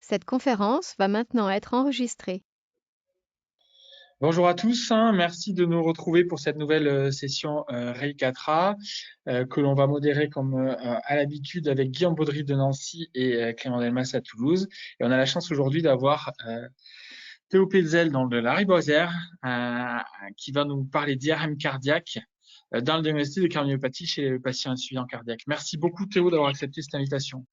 Cette conférence va maintenant être enregistrée. Bonjour à tous, merci de nous retrouver pour cette nouvelle session Ray 4A que l'on va modérer comme à l'habitude avec Guillaume Baudry de Nancy et Clément Delmas à Toulouse. Et on a la chance aujourd'hui d'avoir Théo Pelzel dans le Lariboisière qui va nous parler d'IRM cardiaque dans le diagnostic de cardiomyopathie chez les patients insuffisants cardiaques. Merci beaucoup Théo d'avoir accepté cette invitation.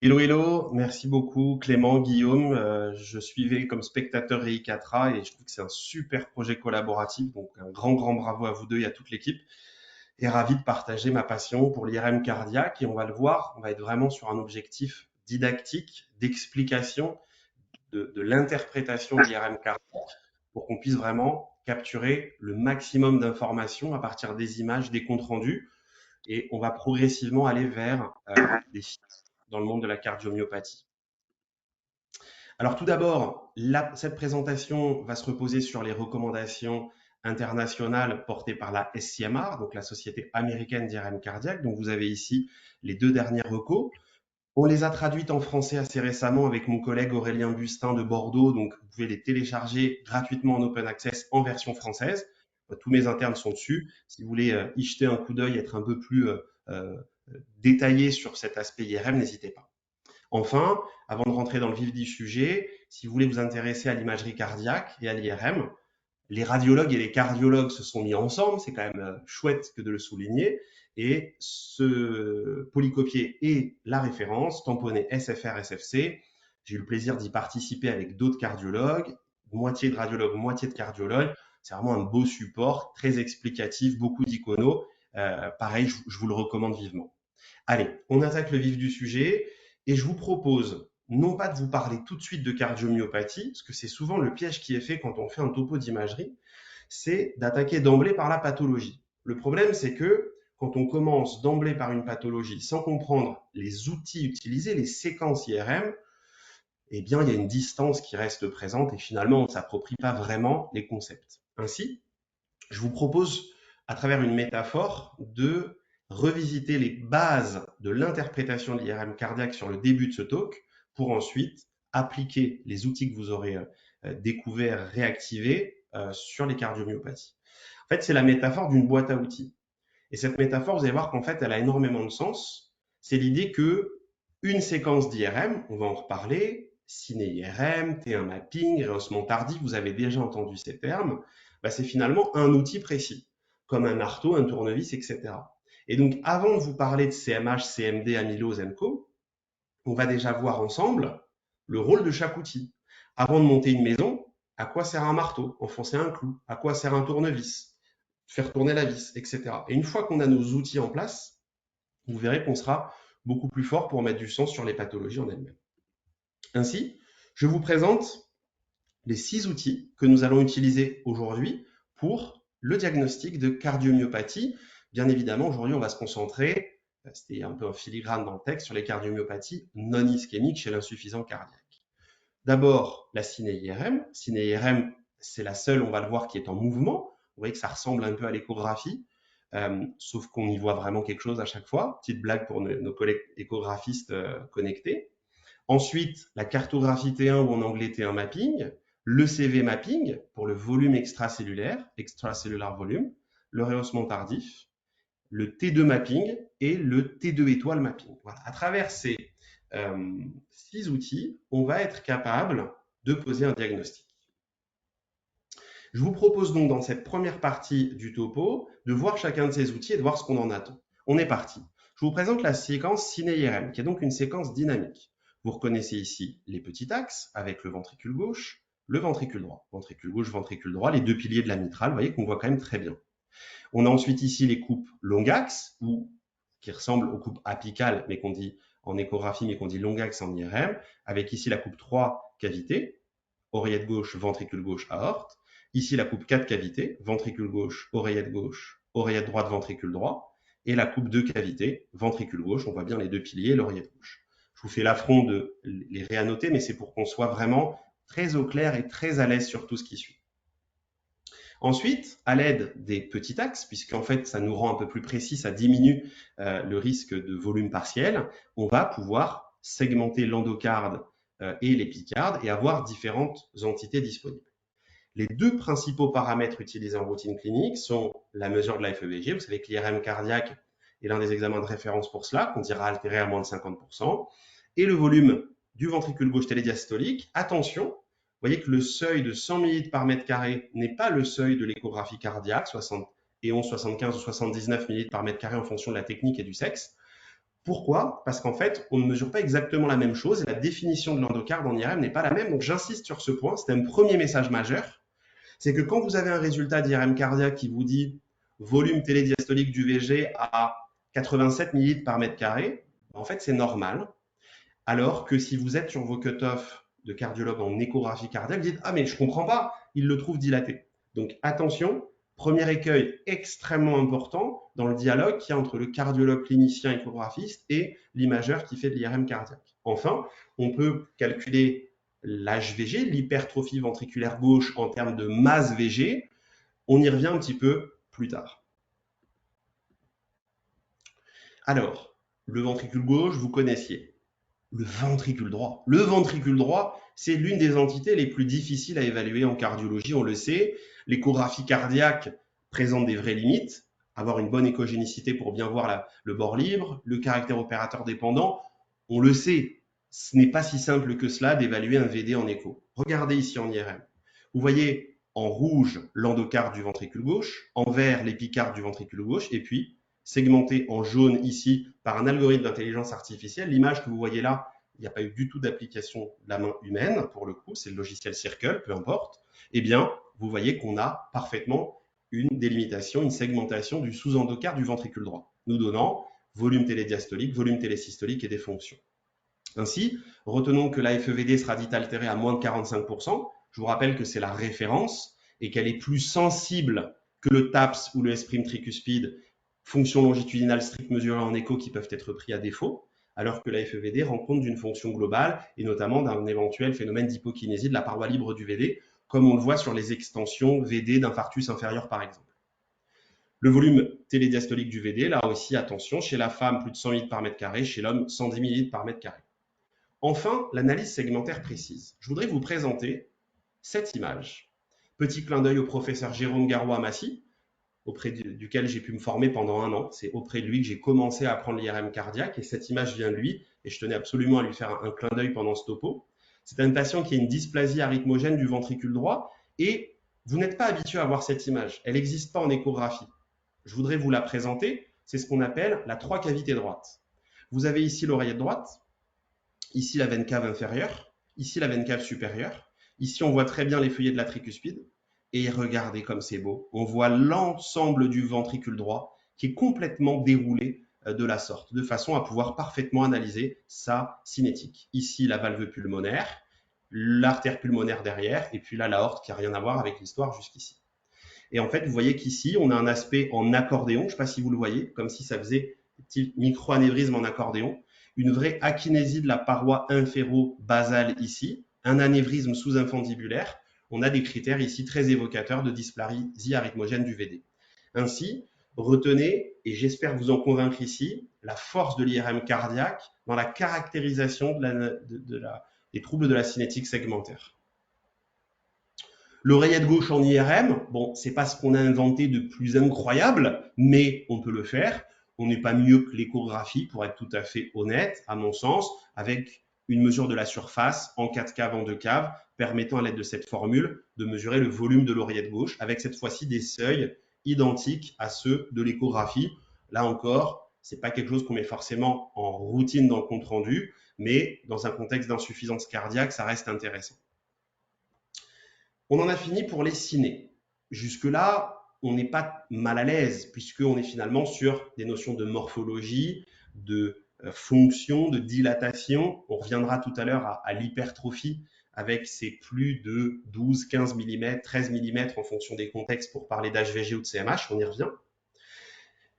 Hello, hello, merci beaucoup Clément, Guillaume. Je suivais comme spectateur Rei 4A et je trouve que c'est un super projet collaboratif. Donc un grand bravo à vous deux et à toute l'équipe. Et ravi de partager ma passion pour l'IRM cardiaque. Et on va le voir, on va être vraiment sur un objectif didactique, d'explication de l'interprétation de l'IRM cardiaque pour qu'on puisse vraiment capturer le maximum d'informations à partir des images, des comptes rendus. Et on va progressivement aller vers des chiffres dans le monde de la cardiomyopathie. Alors tout d'abord, cette présentation va se reposer sur les recommandations internationales portées par la SCMR, donc la Société américaine d'IRM cardiaque. Donc vous avez ici les deux dernières recos. On les a traduites en français assez récemment avec mon collègue Aurélien Bustin de Bordeaux. Donc vous pouvez les télécharger gratuitement en open access en version française. Tous mes internes sont dessus. Si vous voulez y jeter un coup d'œil, être un peu plus détaillé sur cet aspect IRM, n'hésitez pas. Enfin, avant de rentrer dans le vif du sujet, si vous voulez vous intéresser à l'imagerie cardiaque et à l'IRM, les radiologues et les cardiologues se sont mis ensemble, c'est quand même chouette que de le souligner, et ce polycopier est la référence, tamponné SFR-SFC. J'ai eu le plaisir d'y participer avec d'autres cardiologues, moitié de radiologues, moitié de cardiologues. C'est vraiment un beau support, très explicatif, beaucoup d'iconos. Pareil, je vous le recommande vivement. Allez, on attaque le vif du sujet et je vous propose non pas de vous parler tout de suite de cardiomyopathie, parce que c'est souvent le piège qui est fait quand on fait un topo d'imagerie, c'est d'attaquer d'emblée par la pathologie. Le problème, c'est que quand on commence d'emblée par une pathologie sans comprendre les outils utilisés, les séquences IRM, eh bien, il y a une distance qui reste présente et finalement, on ne s'approprie pas vraiment les concepts. Ainsi, je vous propose, à travers une métaphore, de revisiter les bases de l'interprétation de l'IRM cardiaque sur le début de ce talk, pour ensuite appliquer les outils que vous aurez découverts, réactivés sur les cardiomyopathies. En fait, c'est la métaphore d'une boîte à outils. Et cette métaphore, vous allez voir qu'en fait, elle a énormément de sens. C'est l'idée que une séquence d'IRM, on va en reparler, ciné-IRM, T1 mapping, rehaussement tardif, vous avez déjà entendu ces termes, c'est finalement un outil précis, comme un marteau, un tournevis, etc. Et donc, avant de vous parler de CMH, CMD, amylose, co, on va déjà voir ensemble le rôle de chaque outil. Avant de monter une maison, à quoi sert un marteau? Enfoncer un clou. À quoi sert un tournevis? Faire tourner la vis, etc. Et une fois qu'on a nos outils en place, vous verrez qu'on sera beaucoup plus fort pour mettre du sens sur les pathologies en elles-mêmes. Ainsi, je vous présente les 6 outils que nous allons utiliser aujourd'hui pour le diagnostic de cardiomyopathie. Bien évidemment, aujourd'hui, on va se concentrer, c'était un peu un filigrane dans le texte, sur les cardiomyopathies non ischémiques chez l'insuffisant cardiaque. D'abord, la ciné-IRM. Ciné-IRM, c'est la seule, on va le voir, qui est en mouvement. Vous voyez que ça ressemble un peu à l'échographie, sauf qu'on y voit vraiment quelque chose à chaque fois. Petite blague pour nos collègues échographistes connectés. Ensuite, la cartographie T1 ou en anglais T1 mapping, le CV mapping pour le volume extracellulaire, extracellular volume, le rehaussement tardif, le T2 mapping et le T2 étoile mapping. Voilà. À travers ces 6 outils, on va être capable de poser un diagnostic. Je vous propose donc dans cette première partie du topo de voir chacun de ces outils et de voir ce qu'on en attend. On est parti. Je vous présente la séquence ciné-IRM, qui est donc une séquence dynamique. Vous reconnaissez ici les petits axes avec le ventricule gauche, le ventricule droit. Ventricule gauche, ventricule droit, les deux piliers de la mitrale, vous voyez qu'on voit quand même très bien. On a ensuite ici les coupes long axe, qui ressemblent aux coupes apicales, mais qu'on dit en échographie, mais qu'on dit long axe en IRM, avec ici la coupe 3 cavités, oreillette gauche, ventricule gauche, aorte. Ici, la coupe 4 cavités, ventricule gauche, oreillette droite, ventricule droit. Et la coupe 2 cavités, ventricule gauche, on voit bien les deux piliers, l'oreillette gauche. Je vous fais l'affront de les réannoter, mais c'est pour qu'on soit vraiment très au clair et très à l'aise sur tout ce qui suit. Ensuite, à l'aide des petits axes, puisqu'en fait, ça nous rend un peu plus précis, ça diminue le risque de volume partiel, on va pouvoir segmenter l'endocarde et l'épicarde et avoir différentes entités disponibles. Les deux principaux paramètres utilisés en routine clinique sont la mesure de la FEVG. Vous savez que l'IRM cardiaque est l'un des examens de référence pour cela, qu'on dira altéré à moins de 50%, et le volume du ventricule gauche télédiastolique. Attention, vous voyez que le seuil de 100 ml par mètre carré n'est pas le seuil de l'échographie cardiaque, 71, 75 ou 79 ml par mètre carré en fonction de la technique et du sexe. Pourquoi? Parce qu'en fait, on ne mesure pas exactement la même chose et la définition de l'endocarde en IRM n'est pas la même. Donc j'insiste sur ce point, c'est un premier message majeur. C'est que quand vous avez un résultat d'IRM cardiaque qui vous dit volume télédiastolique du VG à 87 ml par mètre carré, en fait c'est normal. Alors que si vous êtes sur vos cut-off de cardiologue en échographie cardiaque, vous dites « Ah mais je ne comprends pas, il le trouve dilaté ». Donc attention, premier écueil extrêmement important dans le dialogue qu'il y a entre le cardiologue clinicien échographiste et l'imageur qui fait de l'IRM cardiaque. Enfin, on peut calculer l'HVG, l'hypertrophie ventriculaire gauche en termes de masse VG. On y revient un petit peu plus tard. Alors, le ventricule gauche, vous connaissiez. Le ventricule droit. Le ventricule droit, c'est l'une des entités les plus difficiles à évaluer en cardiologie, on le sait. L'échographie cardiaque présente des vraies limites. Avoir une bonne échogénicité pour bien voir le bord libre, le caractère opérateur dépendant, on le sait. Ce n'est pas si simple que cela d'évaluer un VD en écho. Regardez ici en IRM. Vous voyez en rouge l'endocarde du ventricule gauche, en vert l'épicarde du ventricule gauche, et puis segmenté en jaune ici par un algorithme d'intelligence artificielle. L'image que vous voyez là, il n'y a pas eu du tout d'application de la main humaine, pour le coup, c'est le logiciel Circle, peu importe. Eh bien, vous voyez qu'on a parfaitement une délimitation, une segmentation du sous-endocarde du ventricule droit, nous donnant volume télédiastolique, volume télésystolique et des fonctions. Ainsi, retenons que la FEVD sera dite altérée à moins de 45%. Je vous rappelle que c'est la référence et qu'elle est plus sensible que le TAPS ou le S' tricuspide, fonction longitudinale stricte mesurée en écho qui peuvent être pris à défaut, alors que la FEVD rend compte d'une fonction globale et notamment d'un éventuel phénomène d'hypokinésie de la paroi libre du VD, comme on le voit sur les extensions VD d'infarctus inférieur par exemple. Le volume télédiastolique du VD, là aussi, attention, chez la femme, plus de 100 ml par mètre carré, chez l'homme, 110 ml par mètre carré. Enfin, l'analyse segmentaire précise. Je voudrais vous présenter cette image. Petit clin d'œil au professeur Jérôme Garrois-Massy, auprès duquel j'ai pu me former pendant 1 an. C'est auprès de lui que j'ai commencé à apprendre l'IRM cardiaque et cette image vient de lui et je tenais absolument à lui faire un clin d'œil pendant ce topo. C'est un patient qui a une dysplasie arythmogène du ventricule droit et vous n'êtes pas habitué à voir cette image. Elle n'existe pas en échographie. Je voudrais vous la présenter. C'est ce qu'on appelle la 3 cavités droite. Vous avez ici l'oreillette droite, ici la veine cave inférieure, ici la veine cave supérieure. Ici, on voit très bien les feuillets de la tricuspide. Et regardez comme c'est beau. On voit l'ensemble du ventricule droit qui est complètement déroulé de la sorte, de façon à pouvoir parfaitement analyser sa cinétique. Ici, la valve pulmonaire, l'artère pulmonaire derrière, et puis là, l'aorte qui n'a rien à voir avec l'histoire jusqu'ici. Et en fait, vous voyez qu'ici, on a un aspect en accordéon, je ne sais pas si vous le voyez, comme si ça faisait des petits micro-anévrismes en accordéon, une vraie akinésie de la paroi inféro-basale ici, un anévrisme sous-infundibulaire. On a des critères ici très évocateurs de dysplasie arythmogène du VD. Ainsi, retenez, et j'espère vous en convaincre ici, la force de l'IRM cardiaque dans la caractérisation des troubles de la cinétique segmentaire. L'oreillette gauche en IRM, bon, c'est pas ce qu'on a inventé de plus incroyable, mais on peut le faire. On n'est pas mieux que l'échographie, pour être tout à fait honnête, à mon sens, avec une mesure de la surface en 4 caves, en 2 caves, permettant à l'aide de cette formule de mesurer le volume de l'oreillette gauche, avec cette fois-ci des seuils identiques à ceux de l'échographie. Là encore, ce n'est pas quelque chose qu'on met forcément en routine dans le compte-rendu, mais dans un contexte d'insuffisance cardiaque, ça reste intéressant. On en a fini pour les ciné. Jusque-là, on n'est pas mal à l'aise, puisqu'on est finalement sur des notions de morphologie, de fonction, de dilatation. On reviendra tout à l'heure à l'hypertrophie avec ses plus de 12, 15 mm, 13 mm en fonction des contextes pour parler d'HVG ou de CMH, on y revient.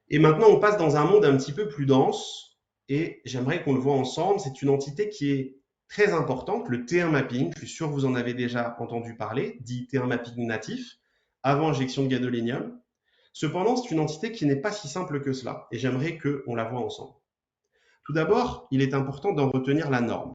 Et maintenant, on passe dans un monde un petit peu plus dense et j'aimerais qu'on le voit ensemble. C'est une entité qui est très importante, le T1 mapping. Je suis sûr que vous en avez déjà entendu parler, dit T1 mapping natif, avant injection de gadolinium. Cependant, c'est une entité qui n'est pas si simple que cela et j'aimerais qu'on la voie ensemble. Tout d'abord, il est important d'en retenir la norme.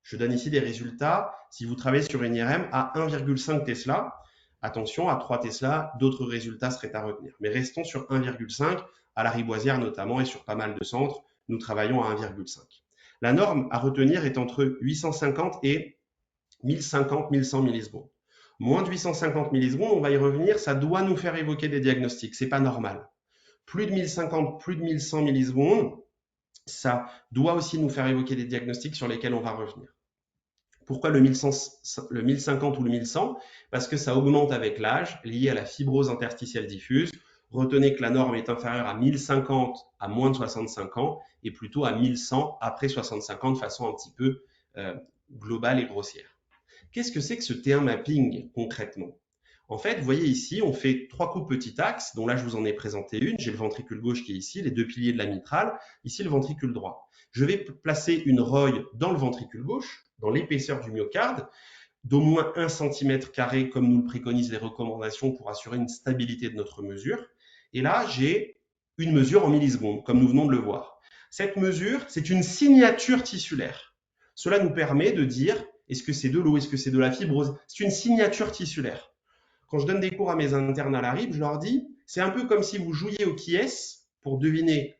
Je donne ici des résultats, si vous travaillez sur une IRM, à 1,5 Tesla. Attention, à 3 Tesla, d'autres résultats seraient à retenir. Mais restons sur 1,5, à la Riboisière notamment, et sur pas mal de centres, nous travaillons à 1,5. La norme à retenir est entre 850 et 1050-1100 millisecondes. Moins de 850 millisecondes, on va y revenir, ça doit nous faire évoquer des diagnostics, c'est pas normal. Plus de 1050, plus de 1100 millisecondes, ça doit aussi nous faire évoquer des diagnostics sur lesquels on va revenir. Pourquoi le 1050 ou le 1100? Parce que ça augmente avec l'âge, lié à la fibrose interstitielle diffuse. Retenez que la norme est inférieure à 1050 à moins de 65 ans et plutôt à 1100 après 65 ans de façon un petit peu globale et grossière. Qu'est-ce que c'est que ce T1 mapping concrètement? En fait, vous voyez ici, on fait 3 coupes petits axes, dont là je vous en ai présenté une. J'ai le ventricule gauche qui est ici, les 2 piliers de la mitrale, ici le ventricule droit. Je vais placer une roille dans le ventricule gauche, dans l'épaisseur du myocarde, d'au moins 1 cm² comme nous le préconisent les recommandations pour assurer une stabilité de notre mesure. Et là, j'ai une mesure en millisecondes, comme nous venons de le voir. Cette mesure, c'est une signature tissulaire. Cela nous permet de dire, est-ce que c'est de l'eau, est-ce que c'est de la fibrose? C'est une signature tissulaire. Quand je donne des cours à mes internes à la RIB, je leur dis, c'est un peu comme si vous jouiez au qui est pour deviner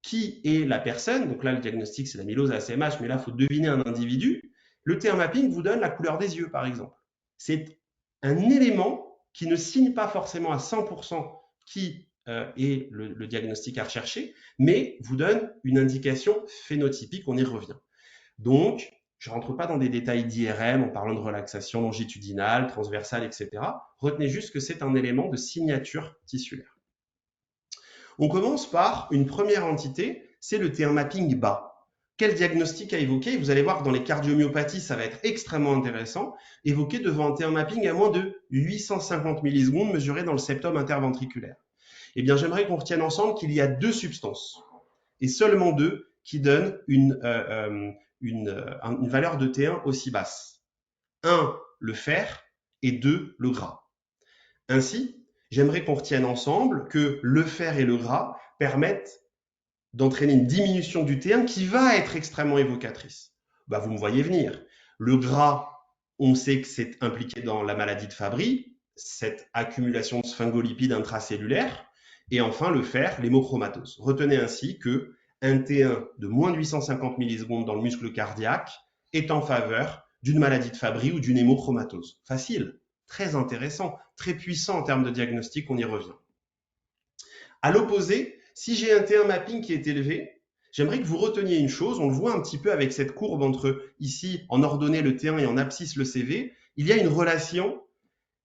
qui est la personne. Donc là, le diagnostic, c'est l'amylose ACMH, mais là, il faut deviner un individu. Le T1 mapping vous donne la couleur des yeux, par exemple. C'est un élément qui ne signe pas forcément à 100% qui est le diagnostic à rechercher, mais vous donne une indication phénotypique, on y revient. Donc, je ne rentre pas dans des détails d'IRM en parlant de relaxation longitudinale, transversale, etc. Retenez juste que c'est un élément de signature tissulaire. On commence par une première entité, c'est le T1 mapping bas. Quel diagnostic à évoquer? Vous allez voir que dans les cardiomyopathies, ça va être extrêmement intéressant. Évoqué devant un T1 mapping à moins de 850 millisecondes mesuré dans le septum interventriculaire. Eh bien, j'aimerais qu'on retienne ensemble qu'il y a 2 substances, et seulement 2, qui donnent une valeur de T1 aussi basse. 1, le fer, et 2, le gras. Ainsi, j'aimerais qu'on retienne ensemble que le fer et le gras permettent d'entraîner une diminution du T1 qui va être extrêmement évocatrice. Bah, vous me voyez venir. Le gras, on sait que c'est impliqué dans la maladie de Fabry, cette accumulation de sphingolipides intracellulaires. Et enfin, le fer, l'hémochromatose. Retenez ainsi que un T1 de moins de 850 millisecondes dans le muscle cardiaque est en faveur d'une maladie de Fabry ou d'une hémochromatose. Facile, très intéressant, très puissant en termes de diagnostic, on y revient. À l'opposé, si j'ai un T1 mapping qui est élevé, j'aimerais que vous reteniez une chose, on le voit un petit peu avec cette courbe entre ici en ordonnée le T1 et en abscisse le CV, il y a une relation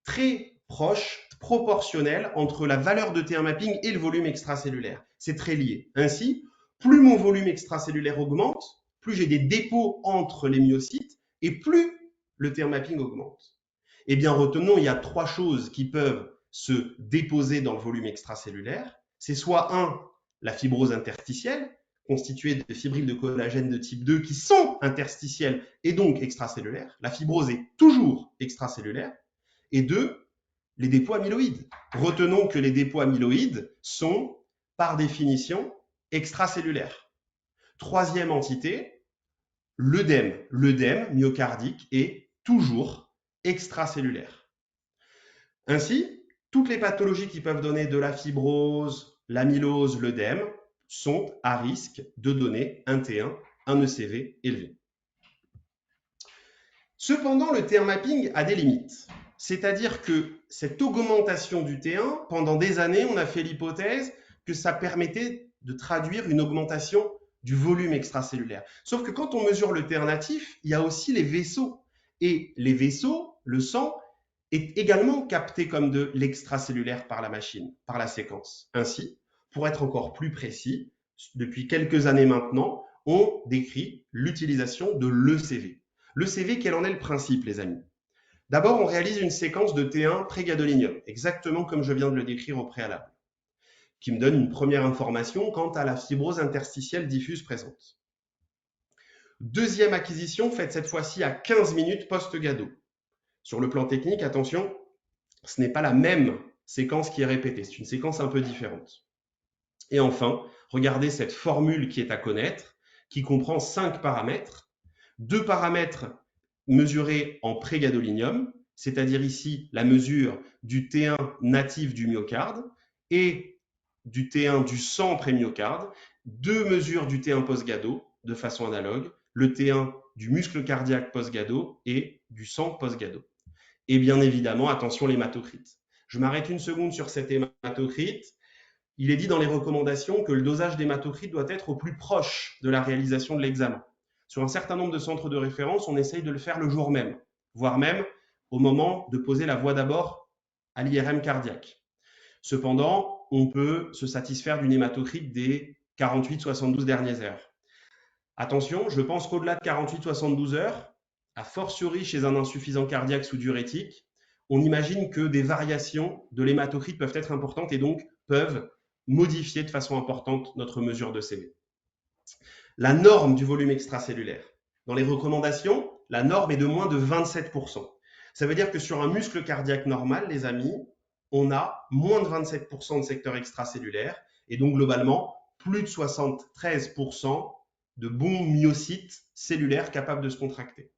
très proche, proportionnelle entre la valeur de T1 mapping et le volume extracellulaire. C'est très lié. Ainsi, plus mon volume extracellulaire augmente, plus j'ai des dépôts entre les myocytes et plus le T1 mapping augmente. Eh bien, retenons, il y a 3 choses qui peuvent se déposer dans le volume extracellulaire. C'est soit 1, la fibrose interstitielle, constituée de fibrilles de collagène de type 2 qui sont interstitielles et donc extracellulaires. La fibrose est toujours extracellulaire. Et 2, les dépôts amyloïdes. Retenons que les dépôts amyloïdes sont, par définition, extracellulaires. 3e entité, l'œdème. L'œdème myocardique est toujours extracellulaire. Ainsi, toutes les pathologies qui peuvent donner de la fibrose, l'amylose, l'œdème sont à risque de donner un T1, un ECV élevé. Cependant, le T1 mapping a des limites. C'est-à-dire que cette augmentation du T1, pendant des années, on a fait l'hypothèse que ça permettait de traduire une augmentation du volume extracellulaire. Sauf que quand on mesure le T1 natif, il y a aussi les vaisseaux. Et les vaisseaux, le sang, est également capté comme de l'extracellulaire par la machine, par la séquence. Ainsi, pour être encore plus précis, depuis quelques années maintenant, on décrit l'utilisation de l'ECV. L'ECV, quel en est le principe, les amis? D'abord, on réalise une séquence de T1 prégadolinium, exactement comme je viens de le décrire au préalable, qui me donne une première information quant à la fibrose interstitielle diffuse présente. Deuxième acquisition, faite cette fois-ci à 15 minutes post-gado. Sur le plan technique, attention, ce n'est pas la même séquence qui est répétée, c'est une séquence un peu différente. Et enfin, regardez cette formule qui est à connaître, qui comprend 5 paramètres, 2 paramètres mesurés en prégadolinium, c'est-à-dire ici la mesure du T1 natif du myocarde et du T1 du sang pré-myocarde, 2 mesures du T1 post-gado de façon analogue, le T1 du muscle cardiaque post-gado et du sang post-gado. Et bien évidemment, attention l'hématocrite. Je m'arrête une seconde sur cet hématocrite. Il est dit dans les recommandations que le dosage d'hématocrite doit être au plus proche de la réalisation de l'examen. Sur un certain nombre de centres de référence, on essaye de le faire le jour même, voire même au moment de poser la voie d'abord à l'IRM cardiaque. Cependant, on peut se satisfaire d'une hématocrite des 48-72 dernières heures. Attention, je pense qu'au-delà de 48-72 heures, a fortiori chez un insuffisant cardiaque sous diurétique, on imagine que des variations de l'hématocrite peuvent être importantes et donc peuvent modifier de façon importante notre mesure de CV. La norme du volume extracellulaire. Dans les recommandations, la norme est de moins de 27%. Ça veut dire que sur un muscle cardiaque normal, les amis, on a moins de 27% de secteur extracellulaire et donc globalement plus de 73% de bons myocytes cellulaires capables de se contracter.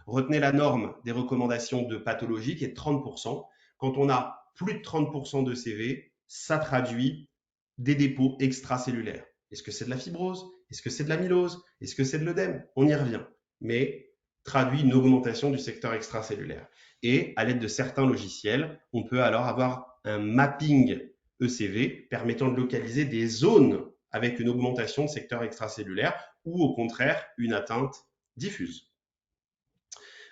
Retenez la norme des recommandations de pathologie qui est de 30%. Quand on a plus de 30% de CV, ça traduit des dépôts extracellulaires. Est-ce que c'est de la fibrose? Est-ce que c'est de l'amylose? Est-ce que c'est de l'œdème? On y revient. Mais traduit une augmentation du secteur extracellulaire. Et à l'aide de certains logiciels, on peut alors avoir un mapping ECV permettant de localiser des zones avec une augmentation de secteur extracellulaire ou au contraire une atteinte diffuse.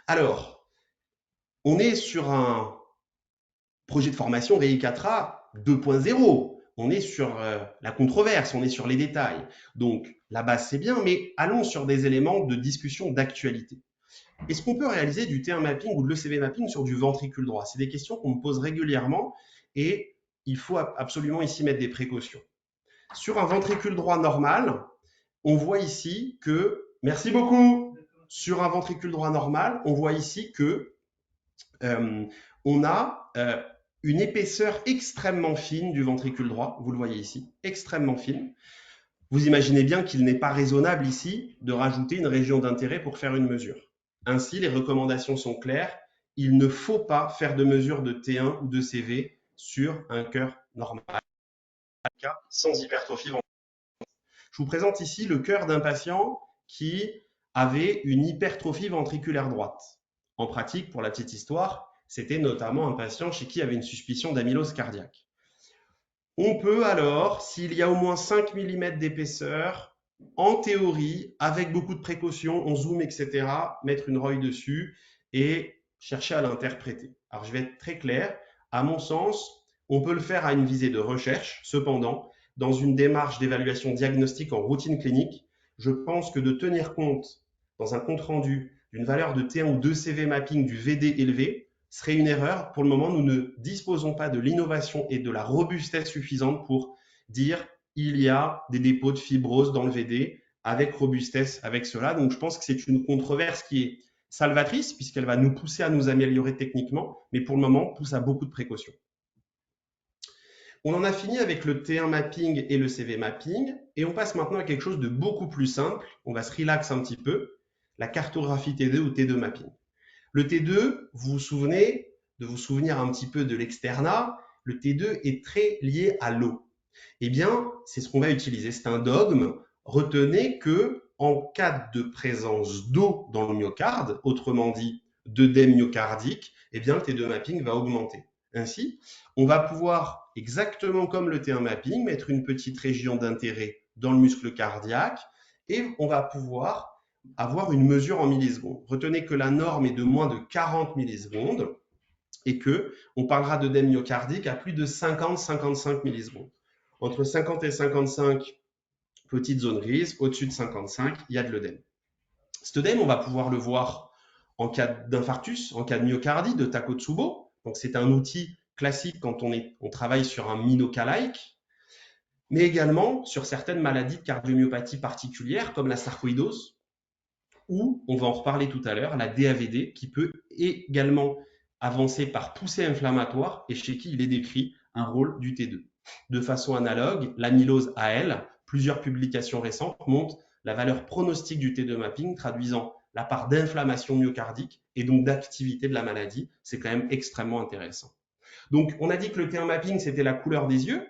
Alors, on est sur un projet de formation REI4A 2.0. On est sur la controverse, on est sur les détails. Donc, la base, c'est bien, mais allons sur des éléments de discussion d'actualité. Est-ce qu'on peut réaliser du T1 mapping ou de l'ECV mapping sur du ventricule droit? C'est des questions qu'on me pose régulièrement et il faut absolument ici mettre des précautions. Sur un ventricule droit normal, on voit ici que, merci beaucoup, sur un ventricule droit normal, on voit ici que on a une épaisseur extrêmement fine du ventricule droit, vous le voyez ici, extrêmement fine. Vous imaginez bien qu'il n'est pas raisonnable ici de rajouter une région d'intérêt pour faire une mesure. Ainsi, les recommandations sont claires, il ne faut pas faire de mesure de T1 ou de CV sur un cœur normal, sans hypertrophie ventriculaire. Je vous présente ici le cœur d'un patient qui avait une hypertrophie ventriculaire droite. En pratique, pour la petite histoire, c'était notamment un patient chez qui il y avait une suspicion d'amylose cardiaque. On peut alors, s'il y a au moins 5 mm d'épaisseur, en théorie, avec beaucoup de précautions, on zoome, etc., mettre une ROI dessus et chercher à l'interpréter. Alors, je vais être très clair. À mon sens, on peut le faire à une visée de recherche. Cependant, dans une démarche d'évaluation diagnostique en routine clinique, je pense que de tenir compte, dans un compte-rendu, d'une valeur de T1 ou 2 CV mapping du VD élevé, serait une erreur. Pour le moment, nous ne disposons pas de l'innovation et de la robustesse suffisante pour dire il y a des dépôts de fibrose dans le VD avec robustesse avec cela. Donc, je pense que c'est une controverse qui est salvatrice puisqu'elle va nous pousser à nous améliorer techniquement, mais pour le moment, pousse à beaucoup de précautions. On en a fini avec le T1 mapping et le CV mapping et on passe maintenant à quelque chose de beaucoup plus simple. On va se relax un petit peu, la cartographie T2 ou T2 mapping. Le T2, vous vous souvenez, de vous souvenir un petit peu de l'externat, le T2 est très lié à l'eau. Eh bien, c'est ce qu'on va utiliser, c'est un dogme. Retenez que en cas de présence d'eau dans le myocarde, autrement dit d'œdème myocardique, eh bien le T2 mapping va augmenter. Ainsi, on va pouvoir, exactement comme le T1 mapping, mettre une petite région d'intérêt dans le muscle cardiaque et on va pouvoir avoir une mesure en millisecondes. Retenez que la norme est de moins de 40 millisecondes et qu'on parlera d'œdème myocardique à plus de 50-55 millisecondes. Entre 50 et 55, petite zone grise. Au-dessus de 55, il y a de l'œdème. Cet œdème, on va pouvoir le voir en cas d'infarctus, en cas de myocardie, de Takotsubo. Donc, c'est un outil classique quand on travaille sur un minoca-like, mais également sur certaines maladies de cardiomyopathie particulières comme la sarcoïdose, ou, on va en reparler tout à l'heure, la DAVD qui peut également avancer par poussée inflammatoire et chez qui il est décrit un rôle du T2. De façon analogue, l'amylose AL, plusieurs publications récentes montrent la valeur pronostique du T2 mapping traduisant la part d'inflammation myocardique et donc d'activité de la maladie. C'est quand même extrêmement intéressant. Donc, on a dit que le T1 mapping, c'était la couleur des yeux.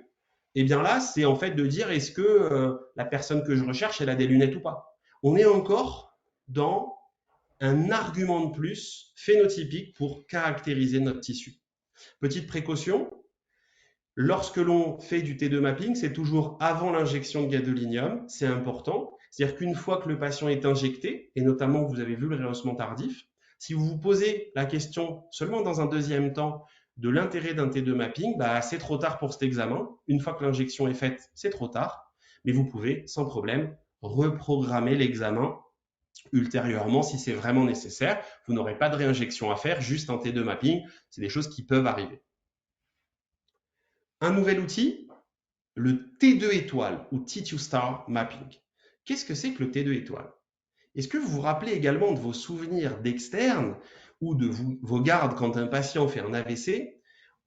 Et bien là, c'est en fait de dire est-ce que la personne que je recherche, elle a des lunettes ou pas. On est encore dans un argument de plus phénotypique pour caractériser notre tissu. Petite précaution, lorsque l'on fait du T2 mapping, c'est toujours avant l'injection de gadolinium, c'est important. C'est-à-dire qu'une fois que le patient est injecté, et notamment vous avez vu le rehaussement tardif, si vous vous posez la question seulement dans un deuxième temps de l'intérêt d'un T2 mapping, c'est trop tard pour cet examen. Une fois que l'injection est faite, c'est trop tard. Mais vous pouvez, sans problème, reprogrammer l'examen ultérieurement si c'est vraiment nécessaire. Vous n'aurez pas de réinjection à faire, juste un T2 mapping. C'est des choses qui peuvent arriver. Un nouvel outil, le T2 étoile ou T2 star mapping. Qu'est-ce que c'est que le T2 étoile? Est-ce que vous vous rappelez également de vos souvenirs d'externe ou de vos gardes quand un patient fait un AVC?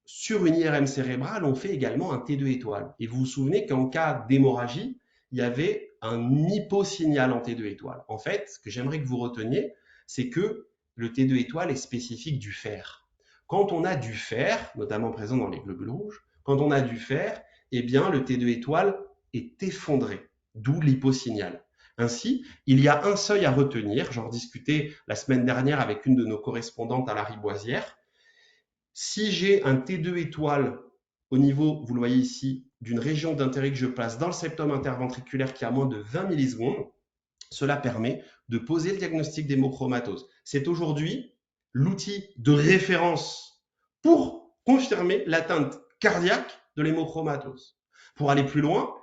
Sur une IRM cérébrale, on fait également un T2 étoile. Et vous vous souvenez qu'en cas d'hémorragie, il y avait un hyposignal en T2 étoile. En fait, ce que j'aimerais que vous reteniez, c'est que le T2 étoile est spécifique du fer. Quand on a du fer, notamment présent dans les globules rouges, quand on a du fer, eh bien, le T2 étoile est effondré, d'où l'hyposignal. Ainsi, il y a un seuil à retenir. J'en discutais la semaine dernière avec une de nos correspondantes à la Riboisière. Si j'ai un T2 étoile au niveau, vous le voyez ici, d'une région d'intérêt que je place dans le septum interventriculaire qui a moins de 20 millisecondes, cela permet de poser le diagnostic d'hémochromatose. C'est aujourd'hui l'outil de référence pour confirmer l'atteinte cardiaque de l'hémochromatose. Pour aller plus loin,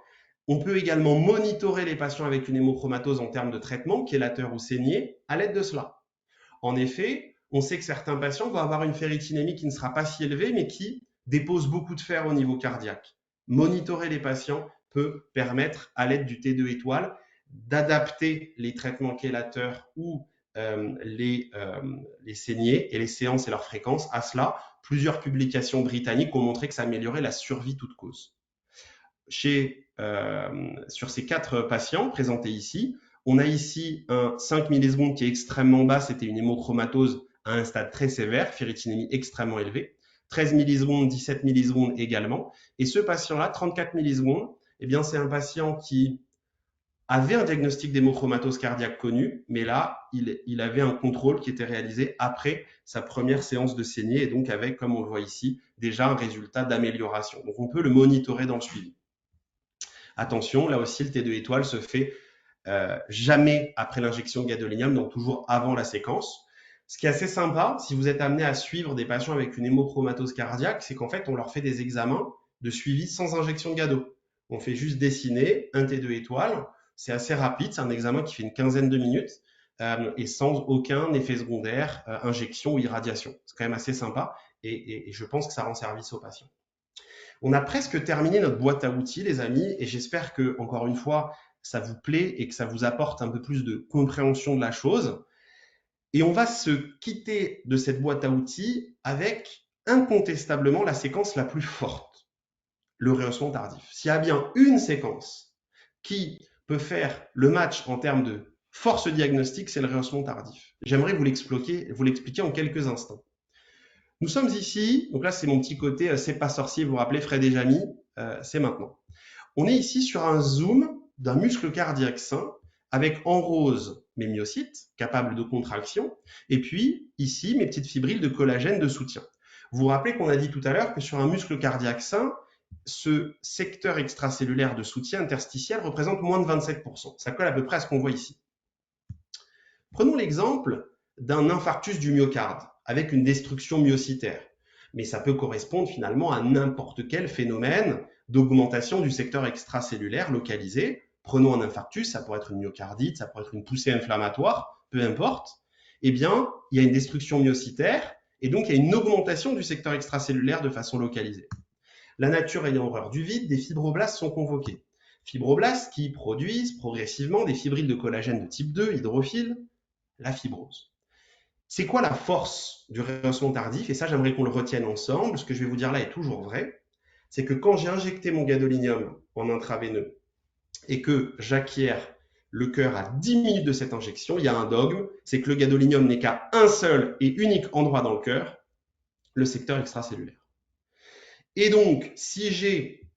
on peut également monitorer les patients avec une hémochromatose en termes de traitement, chélateur ou saignée, à l'aide de cela. En effet, on sait que certains patients vont avoir une ferritinémie qui ne sera pas si élevée, mais qui dépose beaucoup de fer au niveau cardiaque. Monitorer les patients peut permettre, à l'aide du T2 étoile, d'adapter les traitements chélateurs ou les saignées et les séances et leurs fréquences à cela. Plusieurs publications britanniques ont montré que ça améliorait la survie toute cause. Sur ces 4 patients présentés ici, on a ici un 5 millisecondes qui est extrêmement bas, c'était une hémochromatose à un stade très sévère, ferritinémie extrêmement élevée. 13 millisecondes, 17 millisecondes également. Et ce patient-là, 34 millisecondes, eh bien, c'est un patient qui avait un diagnostic d'hémochromatose cardiaque connu, mais là, il avait un contrôle qui était réalisé après sa première séance de saignée et donc avec, comme on le voit ici, déjà un résultat d'amélioration. Donc, on peut le monitorer dans le suivi. Attention, là aussi, le T2 étoile se fait jamais après l'injection de gadolinium, donc toujours avant la séquence. Ce qui est assez sympa, si vous êtes amené à suivre des patients avec une hémochromatose cardiaque, c'est qu'en fait, on leur fait des examens de suivi sans injection de gado. On fait juste dessiner un T2 étoile. C'est assez rapide, c'est un examen qui fait une quinzaine de minutes et sans aucun effet secondaire, injection ou irradiation. C'est quand même assez sympa et je pense que ça rend service aux patients. On a presque terminé notre boîte à outils, les amis, et j'espère que, encore une fois, ça vous plaît et que ça vous apporte un peu plus de compréhension de la chose. Et on va se quitter de cette boîte à outils avec incontestablement la séquence la plus forte, le rehaussement tardif. S'il y a bien une séquence qui peut faire le match en termes de force diagnostique, c'est le rehaussement tardif. J'aimerais vous l'expliquer en quelques instants. Nous sommes ici, donc là c'est mon petit côté, c'est pas sorcier, vous vous rappelez Fred et Jamy, c'est maintenant. On est ici sur un zoom d'un muscle cardiaque sain avec en rose mes myocytes capables de contraction et puis ici mes petites fibrilles de collagène de soutien. Vous vous rappelez qu'on a dit tout à l'heure que sur un muscle cardiaque sain, ce secteur extracellulaire de soutien interstitiel représente moins de 27%. Ça colle à peu près à ce qu'on voit ici. Prenons l'exemple d'un infarctus du myocarde avec une destruction myocytaire. Mais ça peut correspondre finalement à n'importe quel phénomène d'augmentation du secteur extracellulaire localisé. Prenons un infarctus, ça pourrait être une myocardite, ça pourrait être une poussée inflammatoire, peu importe. Eh bien, il y a une destruction myocytaire et donc il y a une augmentation du secteur extracellulaire de façon localisée. La nature ayant horreur du vide, des fibroblastes sont convoqués. Fibroblastes qui produisent progressivement des fibrilles de collagène de type 2, hydrophiles, la fibrose. C'est quoi la force du rehaussement tardif? Et ça, j'aimerais qu'on le retienne ensemble. Ce que je vais vous dire là est toujours vrai. C'est que quand j'ai injecté mon gadolinium en intraveineux et que j'acquiers le cœur à 10 minutes de cette injection, il y a un dogme, c'est que le gadolinium n'est qu'à un seul et unique endroit dans le cœur, le secteur extracellulaire. Et donc, si j'ai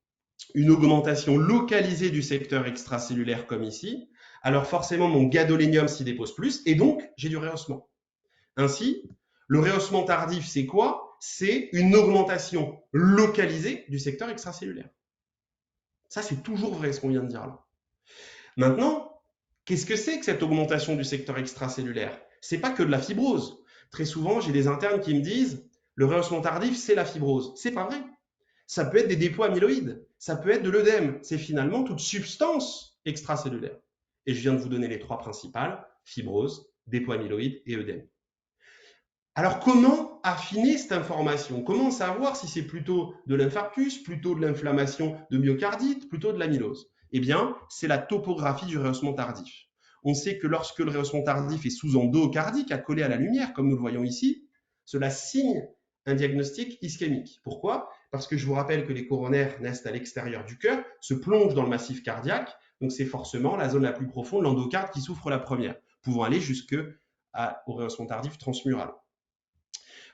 une augmentation localisée du secteur extracellulaire comme ici, alors forcément mon gadolinium s'y dépose plus et donc j'ai du rehaussement. Ainsi, le rehaussement tardif, c'est quoi? C'est une augmentation localisée du secteur extracellulaire. Ça, c'est toujours vrai ce qu'on vient de dire là. Maintenant, qu'est-ce que c'est que cette augmentation du secteur extracellulaire? C'est pas que de la fibrose. Très souvent, j'ai des internes qui me disent le rehaussement tardif, c'est la fibrose. C'est pas vrai. Ça peut être des dépôts amyloïdes, ça peut être de l'œdème. C'est finalement toute substance extracellulaire. Et je viens de vous donner les trois principales, fibrose, dépôt amyloïde et œdème. Alors, comment affiner cette information? Comment savoir si c'est plutôt de l'infarctus, plutôt de l'inflammation de myocardite, plutôt de l'amylose? Eh bien, c'est la topographie du rehaussement tardif. On sait que lorsque le rehaussement tardif est sous endocardique, accolé à la lumière, comme nous le voyons ici, cela signe un diagnostic ischémique. Pourquoi? Parce que je vous rappelle que les coronaires naissent à l'extérieur du cœur, se plongent dans le massif cardiaque, donc c'est forcément la zone la plus profonde, l'endocarde, qui souffre la première, pouvant aller jusqu'au rehaussement tardif transmural.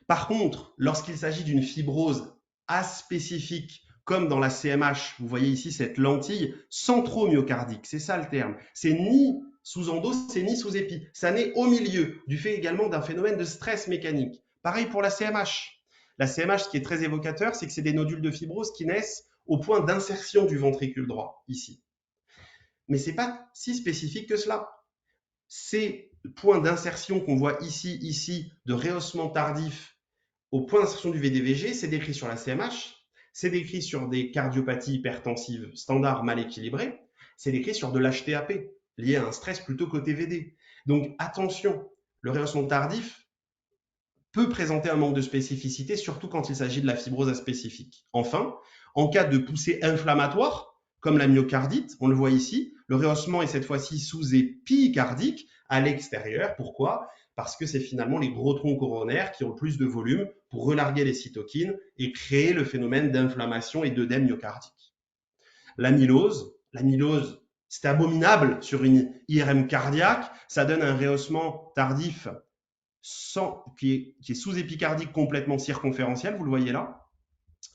Par contre, lorsqu'il s'agit d'une fibrose aspécifique, comme dans la CMH, vous voyez ici cette lentille centromyocardique, c'est ça le terme. C'est ni sous endo, c'est ni sous épi. Ça naît au milieu, du fait également d'un phénomène de stress mécanique. Pareil pour la CMH. La CMH, ce qui est très évocateur, c'est que c'est des nodules de fibrose qui naissent au point d'insertion du ventricule droit, ici. Mais ce n'est pas si spécifique que cela. Ces points d'insertion qu'on voit ici, de rehaussement tardif au point d'insertion du VDVG, c'est décrit sur la CMH, c'est décrit sur des cardiopathies hypertensives standards mal équilibrées, c'est décrit sur de l'HTAP, lié à un stress plutôt côté VD. Donc attention, le rehaussement tardif peut présenter un manque de spécificité, surtout quand il s'agit de la fibrose aspécifique. Enfin, en cas de poussée inflammatoire, comme la myocardite, on le voit ici, le rehaussement est cette fois-ci sous épicardique à l'extérieur. Pourquoi? Parce que c'est finalement les gros troncs coronaires qui ont le plus de volume pour relarguer les cytokines et créer le phénomène d'inflammation et d'œdème myocardique. L'amylose, c'est abominable sur une IRM cardiaque, ça donne un rehaussement tardif qui est sous-épicardique complètement circonférentiel, vous le voyez là,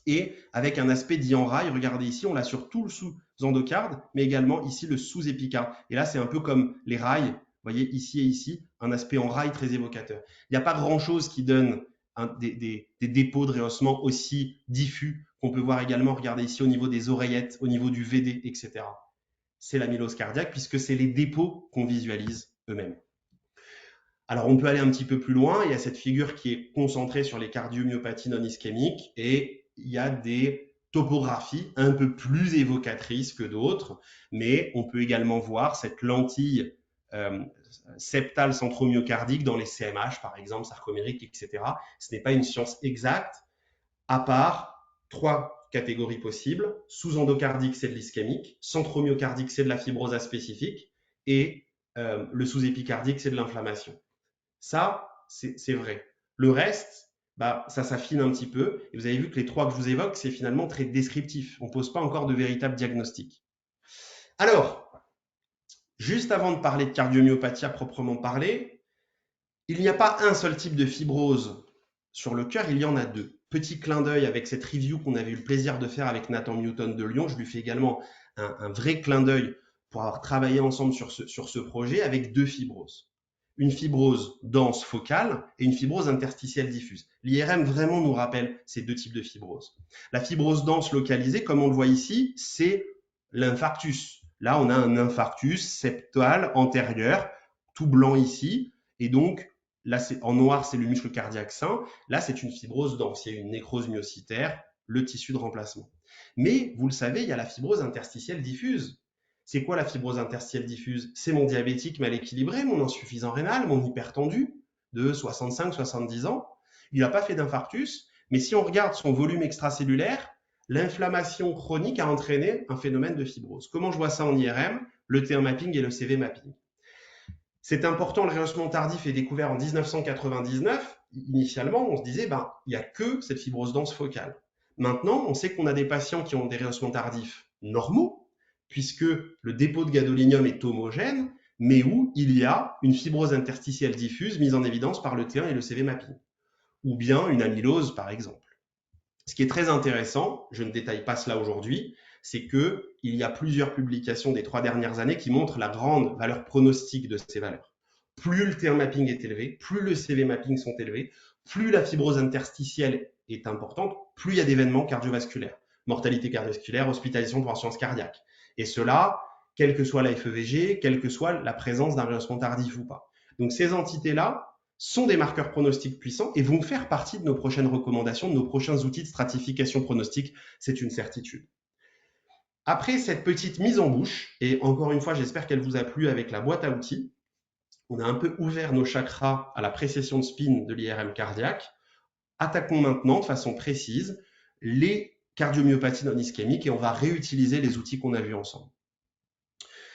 et avec un aspect dit en rail. Regardez ici, on l'a sur tout le sous-endocarde, mais également ici le sous-épicarde. Et là, c'est un peu comme les rails, vous voyez ici et ici, un aspect en rail très évocateur. Il n'y a pas grand-chose qui donne des dépôts de rehaussement aussi diffus qu'on peut voir également, regardez ici, au niveau des oreillettes, au niveau du VD, etc. C'est l'amylose cardiaque, puisque c'est les dépôts qu'on visualise eux-mêmes. Alors, on peut aller un petit peu plus loin. Il y a cette figure qui est concentrée sur les cardiomyopathies non ischémiques et il y a des topographies un peu plus évocatrices que d'autres, mais on peut également voir cette lentille septale centromyocardique dans les CMH, par exemple, sarcomérique, etc. Ce n'est pas une science exacte, à part 3 catégories possibles. Sous-endocardique, c'est de l'ischémique. Centromyocardique, c'est de la fibrose aspécifique. Et le sous-épicardique, c'est de l'inflammation. Ça, c'est vrai. Le reste, ça s'affine un petit peu. Et vous avez vu que les 3 que je vous évoque, c'est finalement très descriptif. On ne pose pas encore de véritable diagnostic. Alors, juste avant de parler de cardiomyopathie à proprement parler, il n'y a pas un seul type de fibrose sur le cœur, il y en a 2. Petit clin d'œil avec cette review qu'on avait eu le plaisir de faire avec Nathan Newton de Lyon. Je lui fais également un vrai clin d'œil pour avoir travaillé ensemble sur ce projet avec 2 fibroses. Une fibrose dense focale et une fibrose interstitielle diffuse. L'IRM vraiment nous rappelle ces 2 types de fibrose. La fibrose dense localisée, comme on le voit ici, c'est l'infarctus. Là, on a un infarctus septal antérieur, tout blanc ici, et donc là, en noir, c'est le muscle cardiaque sain. Là, c'est une fibrose dense. Il y a une nécrose myocitaire, le tissu de remplacement. Mais, vous le savez, il y a la fibrose interstitielle diffuse. C'est quoi la fibrose interstitielle diffuse? C'est mon diabétique mal équilibré, mon insuffisant rénal, mon hypertendu de 65-70 ans. Il n'a pas fait d'infarctus, mais si on regarde son volume extracellulaire, l'inflammation chronique a entraîné un phénomène de fibrose. Comment je vois ça en IRM? Le T1 mapping et le CV mapping. C'est important, le rehaussement tardif est découvert en 1999. Initialement, on se disait, il n'y a que cette fibrose dense focale. Maintenant, on sait qu'on a des patients qui ont des rehaussements tardifs normaux, puisque le dépôt de gadolinium est homogène, mais où il y a une fibrose interstitielle diffuse mise en évidence par le T1 et le CV mapping, ou bien une amylose par exemple. Ce qui est très intéressant, je ne détaille pas cela aujourd'hui, c'est qu'il y a plusieurs publications des 3 dernières années qui montrent la grande valeur pronostique de ces valeurs. Plus le T1 mapping est élevé, plus le CV mapping sont élevés, plus la fibrose interstitielle est importante, plus il y a d'événements cardiovasculaires, mortalité cardiovasculaire, hospitalisation pour insuffisance cardiaque. Et cela, quelle que soit la FEVG, quelle que soit la présence d'un rehaussement tardif ou pas. Donc ces entités-là sont des marqueurs pronostiques puissants et vont faire partie de nos prochaines recommandations, de nos prochains outils de stratification pronostique, c'est une certitude. Après cette petite mise en bouche, et encore une fois, j'espère qu'elle vous a plu avec la boîte à outils, on a un peu ouvert nos chakras à la précession de spin de l'IRM cardiaque. Attaquons maintenant de façon précise les cardiomyopathies non ischémiques et on va réutiliser les outils qu'on a vus ensemble.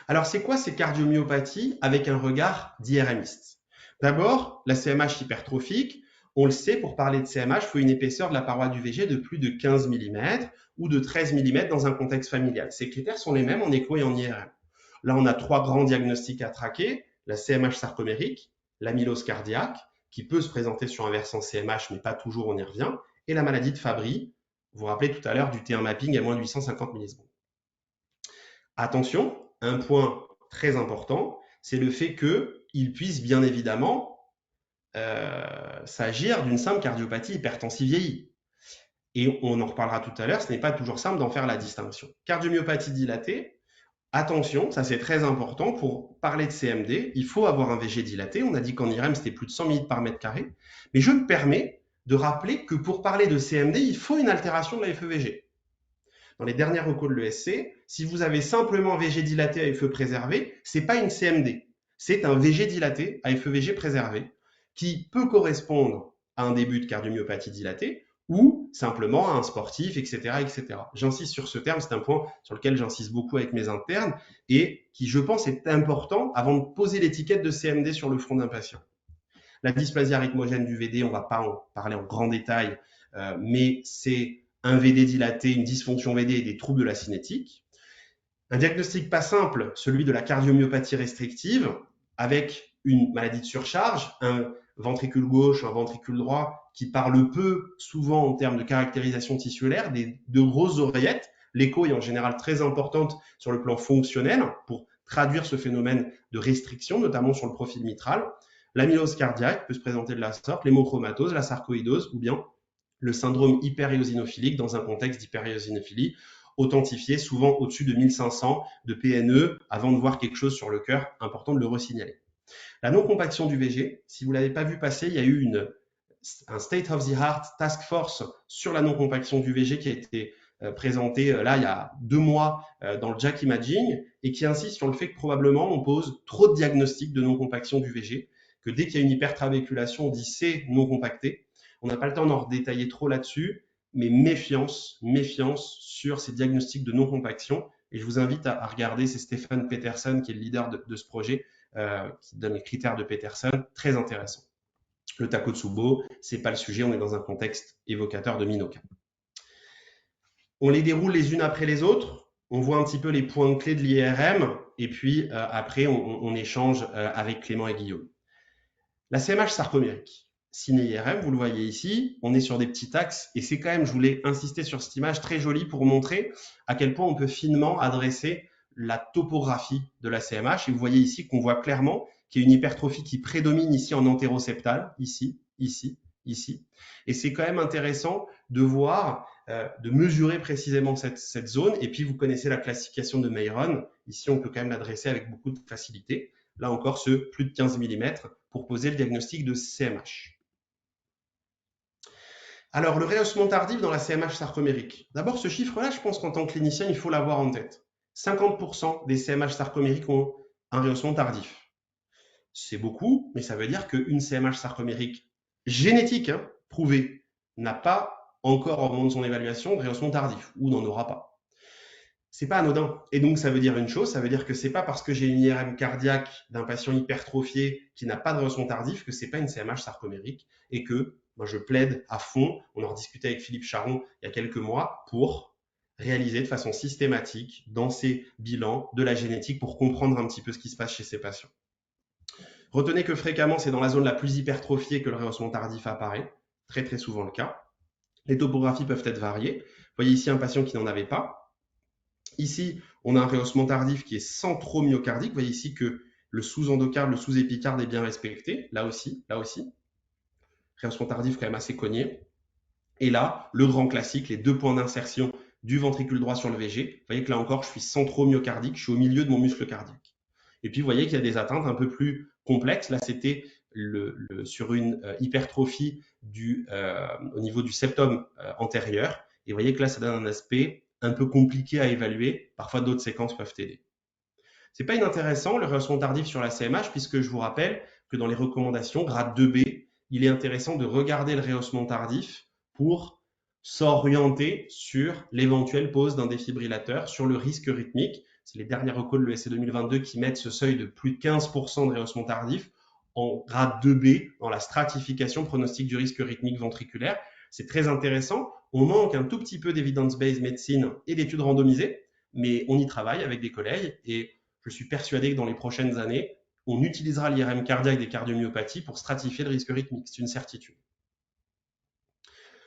Alors, c'est quoi ces cardiomyopathies avec un regard d'IRMiste? D'abord, la CMH hypertrophique, on le sait, pour parler de CMH, il faut une épaisseur de la paroi du VG de plus de 15 mm ou de 13 mm dans un contexte familial. Ces critères sont les mêmes en écho et en IRM. Là, on a 3 grands diagnostics à traquer, la CMH sarcomérique, l'amylose cardiaque, qui peut se présenter sur un versant CMH, mais pas toujours, on y revient, et la maladie de Fabry, vous vous rappelez tout à l'heure du T1 mapping à moins de 850 millisecondes. Attention, un point très important, c'est le fait qu'il puisse bien évidemment s'agir d'une simple cardiopathie hypertensive vieillie. Et on en reparlera tout à l'heure, ce n'est pas toujours simple d'en faire la distinction. Cardiomyopathie dilatée, attention, ça c'est très important, pour parler de CMD, il faut avoir un VG dilaté. On a dit qu'en IRM, c'était plus de 100 ml par mètre carré. Mais je me permets de rappeler que pour parler de CMD, il faut une altération de la FEVG. Dans les dernières recos de l'ESC, si vous avez simplement un VG dilaté à FE préservé, ce n'est pas une CMD, c'est un VG dilaté à FEVG préservé qui peut correspondre à un début de cardiomyopathie dilatée ou simplement à un sportif, etc. etc. J'insiste sur ce terme, c'est un point sur lequel j'insiste beaucoup avec mes internes et qui, je pense, est important avant de poser l'étiquette de CMD sur le front d'un patient. La dysplasie arythmogène du VD, on ne va pas en parler en grand détail, mais c'est un VD dilaté, une dysfonction VD et des troubles de la cinétique. Un diagnostic pas simple, celui de la cardiomyopathie restrictive, avec une maladie de surcharge, un ventricule gauche, un ventricule droit, qui parle peu, souvent en termes de caractérisation tissulaire, de grosses oreillettes. L'écho est en général très importante sur le plan fonctionnel pour traduire ce phénomène de restriction, notamment sur le profil mitral. L'amylose cardiaque peut se présenter de la sorte, l'hémochromatose, la sarcoïdose ou bien le syndrome hyperéosinophilique dans un contexte d'hyperéosinophilie, authentifié souvent au-dessus de 1500 de PNE avant de voir quelque chose sur le cœur, important de le resignaler. La non-compaction du VG, si vous ne l'avez pas vu passer, il y a eu un State of the Art Task Force sur la non-compaction du VG qui a été présenté là il y a 2 mois dans le JACC Imaging et qui insiste sur le fait que probablement on pose trop de diagnostics de non-compaction du VG, que dès qu'il y a une hypertravéculation, on dit c'est non compacté. On n'a pas le temps d'en détailler trop là-dessus, mais méfiance sur ces diagnostics de non-compaction. Et je vous invite à regarder, c'est Stefan Peterson qui est le leader de ce projet, qui donne les critères de Peterson, très intéressant. Le Takotsubo, c'est pas le sujet, on est dans un contexte évocateur de Minoka. On les déroule les unes après les autres, on voit un petit peu les points clés de l'IRM, et puis après on échange avec Clément et Guillaume. La CMH sarcomérique, ciné-IRM, vous le voyez ici, on est sur des petits axes, et c'est quand même, je voulais insister sur cette image très jolie pour montrer à quel point on peut finement adresser la topographie de la CMH, et vous voyez ici qu'on voit clairement qu'il y a une hypertrophie qui prédomine ici en antéroseptal, ici, et c'est quand même intéressant de voir, de mesurer précisément cette zone, et puis vous connaissez la classification de Mayron, ici on peut quand même l'adresser avec beaucoup de facilité. Là encore, ce plus de 15 mm pour poser le diagnostic de CMH. Alors, le rehaussement tardif dans la CMH sarcomérique. D'abord, ce chiffre-là, je pense qu'en tant que clinicien, il faut l'avoir en tête. 50% des CMH sarcomériques ont un rehaussement tardif. C'est beaucoup, mais ça veut dire qu'une CMH sarcomérique génétique, prouvée, n'a pas encore, au moment de son évaluation, de rehaussement tardif, ou n'en aura pas. C'est pas anodin. Et donc, ça veut dire une chose, ça veut dire que c'est pas parce que j'ai une IRM cardiaque d'un patient hypertrophié qui n'a pas de rehaussement tardif que c'est pas une CMH sarcomérique et que moi, je plaide à fond. On en rediscutait avec Philippe Charon il y a quelques mois pour réaliser de façon systématique dans ces bilans de la génétique pour comprendre un petit peu ce qui se passe chez ces patients. Retenez que fréquemment, c'est dans la zone la plus hypertrophiée que le rehaussement tardif apparaît, très très souvent le cas. Les topographies peuvent être variées. Vous voyez ici un patient qui n'en avait pas. Ici, on a un rehaussement tardif qui est centromyocardique. Vous voyez ici que le sous-endocarde, le sous-épicarde est bien respecté. Là aussi, là aussi. Rehaussement tardif quand même assez cogné. Et là, le grand classique, les 2 points d'insertion du ventricule droit sur le VG. Vous voyez que là encore, je suis centromyocardique, je suis au milieu de mon muscle cardiaque. Et puis, vous voyez qu'il y a des atteintes un peu plus complexes. Là, c'était sur une hypertrophie au niveau du septum antérieur. Et vous voyez que là, ça donne un aspect un peu compliqué à évaluer. Parfois, d'autres séquences peuvent aider. C'est pas inintéressant, le rehaussement tardif sur la CMH, puisque je vous rappelle que dans les recommandations, grade 2B, il est intéressant de regarder le rehaussement tardif pour s'orienter sur l'éventuelle pose d'un défibrillateur, sur le risque rythmique. C'est les dernières recos de l'ESC 2022 qui mettent ce seuil de plus de 15% de rehaussement tardif en grade 2B dans la stratification pronostic du risque rythmique ventriculaire. C'est très intéressant. On manque un tout petit peu d'evidence-based medicine et d'études randomisées, mais on y travaille avec des collègues et je suis persuadé que dans les prochaines années, on utilisera l'IRM cardiaque des cardiomyopathies pour stratifier le risque rythmique. C'est une certitude.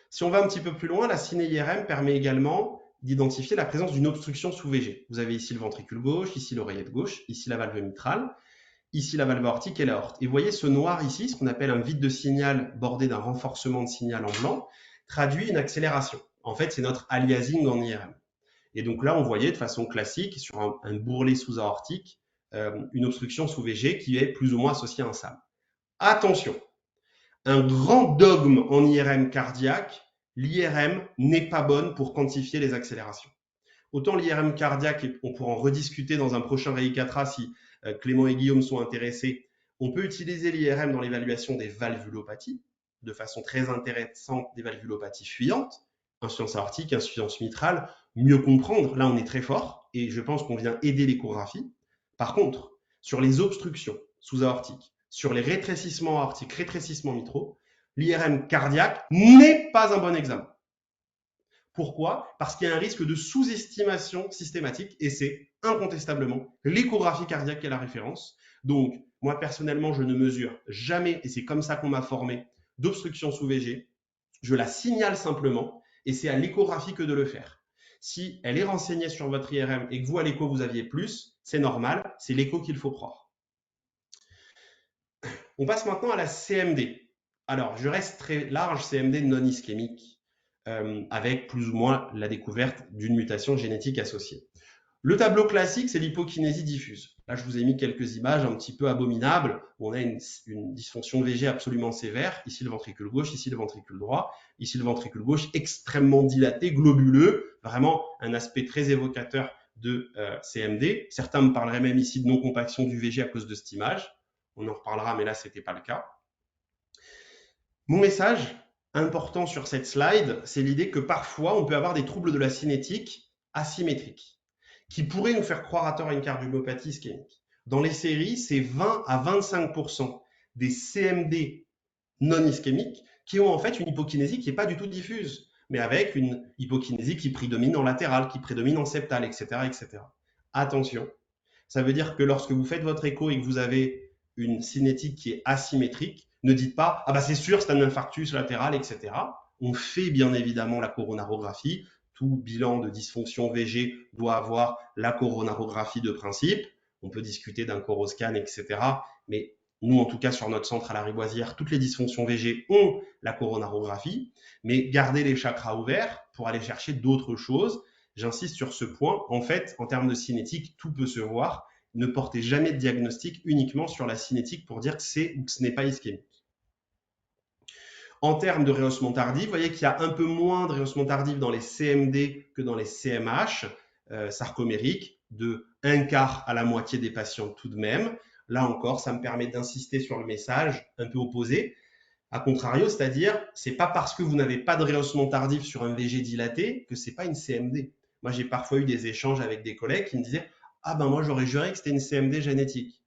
Si on va un petit peu plus loin, la ciné-IRM permet également d'identifier la présence d'une obstruction sous VG. Vous avez ici le ventricule gauche, ici l'oreillette gauche, ici la valve mitrale, ici la valve aortique et l'aorte. Et vous voyez ce noir ici, ce qu'on appelle un vide de signal bordé d'un renforcement de signal en blanc, traduit une accélération. En fait, c'est notre aliasing en IRM. Et donc là, on voyait de façon classique, sur un bourrelet sous-aortique, une obstruction sous VG qui est plus ou moins associée à un SAM. Attention, un grand dogme en IRM cardiaque, l'IRM n'est pas bonne pour quantifier les accélérations. Autant l'IRM cardiaque, on pourra en rediscuter dans un prochain REI4A si Clément et Guillaume sont intéressés, on peut utiliser l'IRM dans l'évaluation des valvulopathies, de façon très intéressante des valvulopathies fuyantes, insuffisance aortique, insuffisance mitrale, mieux comprendre, là on est très fort, et je pense qu'on vient aider l'échographie. Par contre, sur les obstructions sous-aortiques, sur les rétrécissements aortiques, rétrécissements mitraux, l'IRM cardiaque n'est pas un bon examen. Pourquoi? Parce qu'il y a un risque de sous-estimation systématique et c'est incontestablement l'échographie cardiaque qui est la référence. Donc, moi personnellement, je ne mesure jamais, et c'est comme ça qu'on m'a formé, d'obstruction sous VG. Je la signale simplement et c'est à l'échographie que de le faire. Si elle est renseignée sur votre IRM et que vous, à l'écho, vous aviez plus, c'est normal, c'est l'écho qu'il faut croire. On passe maintenant à la CMD. Alors, je reste très large, CMD non ischémique, avec plus ou moins la découverte d'une mutation génétique associée. Le tableau classique, c'est l'hypokinésie diffuse. Là, je vous ai mis quelques images un petit peu abominables, où on a une dysfonction de VG absolument sévère. Ici, le ventricule gauche, ici, le ventricule droit. Ici, le ventricule gauche extrêmement dilaté, globuleux, vraiment un aspect très évocateur de CMD. Certains me parleraient même ici de non-compaction du VG à cause de cette image. On en reparlera, mais là, ce n'était pas le cas. Mon message important sur cette slide, c'est l'idée que parfois, on peut avoir des troubles de la cinétique asymétriques qui pourraient nous faire croire à tort à une cardiomyopathie ischémique. Dans les séries, c'est 20 à 25% des CMD non ischémiques qui ont en fait une hypokinésie qui n'est pas du tout diffuse, mais avec une hypokinésie qui prédomine en latéral, qui prédomine en septal, etc., etc. Attention, ça veut dire que lorsque vous faites votre écho et que vous avez une cinétique qui est asymétrique, ne dites pas « Ah bah c'est sûr, c'est un infarctus latéral, etc. » On fait bien évidemment la coronarographie. Tout bilan de dysfonction VG doit avoir la coronarographie de principe. On peut discuter d'un coroscan, etc. Mais nous, en tout cas, sur notre centre à la Riboisière, toutes les dysfonctions VG ont la coronarographie. Mais gardez les chakras ouverts pour aller chercher d'autres choses. J'insiste sur ce point. En fait, en termes de cinétique, tout peut se voir. Ne portez jamais de diagnostic uniquement sur la cinétique pour dire que c'est ou que ce n'est pas ischémique. En termes de rehaussement tardif, vous voyez qu'il y a un peu moins de rehaussement tardif dans les CMD que dans les CMH sarcomériques, de un quart à la moitié des patients tout de même. Là encore, ça me permet d'insister sur le message un peu opposé. A contrario, c'est-à-dire, c'est pas parce que vous n'avez pas de rehaussement tardif sur un VG dilaté que c'est pas une CMD. Moi, j'ai parfois eu des échanges avec des collègues qui me disaient « Ah ben moi, j'aurais juré que c'était une CMD génétique ».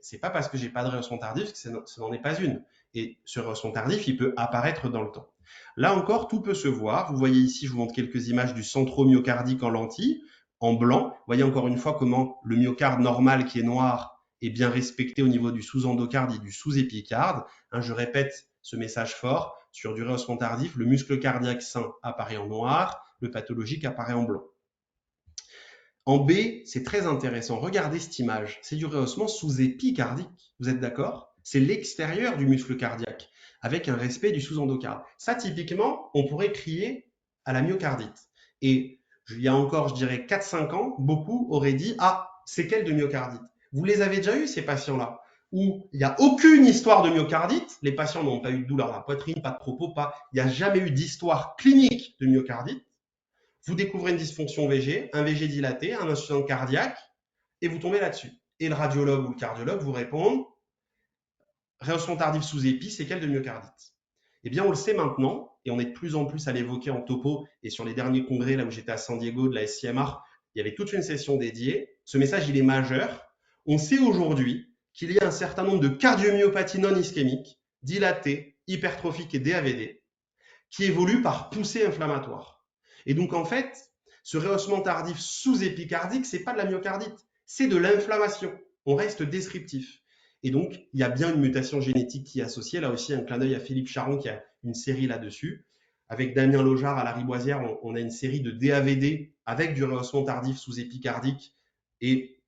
C'est pas parce que j'ai pas de rehaussement tardif que ce n'en est pas une. Et ce rehaussement tardif, il peut apparaître dans le temps. Là encore, tout peut se voir. Vous voyez ici, je vous montre quelques images du centromyocardique en lentille, en blanc. Vous voyez encore une fois comment le myocarde normal qui est noir est bien respecté au niveau du sous-endocarde et du sous-épicarde. Je répète ce message fort, sur du rehaussement tardif, le muscle cardiaque sain apparaît en noir, le pathologique apparaît en blanc. En B, c'est très intéressant. Regardez cette image. C'est du rehaussement sous-épicardique. Vous êtes d'accord? C'est l'extérieur du muscle cardiaque, avec un respect du sous-endocarde. Ça, typiquement, on pourrait crier à la myocardite. Et il y a encore, je dirais, 4-5 ans, beaucoup auraient dit « Ah, séquelles de myocardite ». Vous les avez déjà eu, ces patients-là, où il n'y a aucune histoire de myocardite. Les patients n'ont pas eu de douleur dans la poitrine, pas de propos, il n'y a jamais eu d'histoire clinique de myocardite. Vous découvrez une dysfonction VG, un VG dilaté, un insuffisance cardiaque, et vous tombez là-dessus. Et le radiologue ou le cardiologue vous répond rehaussement tardif sous épi, séquelles de myocardite. Eh bien, on le sait maintenant, et on est de plus en plus à l'évoquer en topo, et sur les derniers congrès, là où j'étais à San Diego, de la SCMR, il y avait toute une session dédiée. Ce message, il est majeur. On sait aujourd'hui qu'il y a un certain nombre de cardiomyopathies non ischémiques, dilatées, hypertrophiques et DAVD, qui évoluent par poussée inflammatoire. Et donc, en fait, ce rehaussement tardif sous-épicardique, ce n'est pas de la myocardite, c'est de l'inflammation. On reste descriptif. Et donc, il y a bien une mutation génétique qui est associée. Là aussi, un clin d'œil à Philippe Charon qui a une série là-dessus. Avec Damien Lojard à la Riboisière, on a une série de DAVD avec du rehaussement tardif sous-épicardique. Et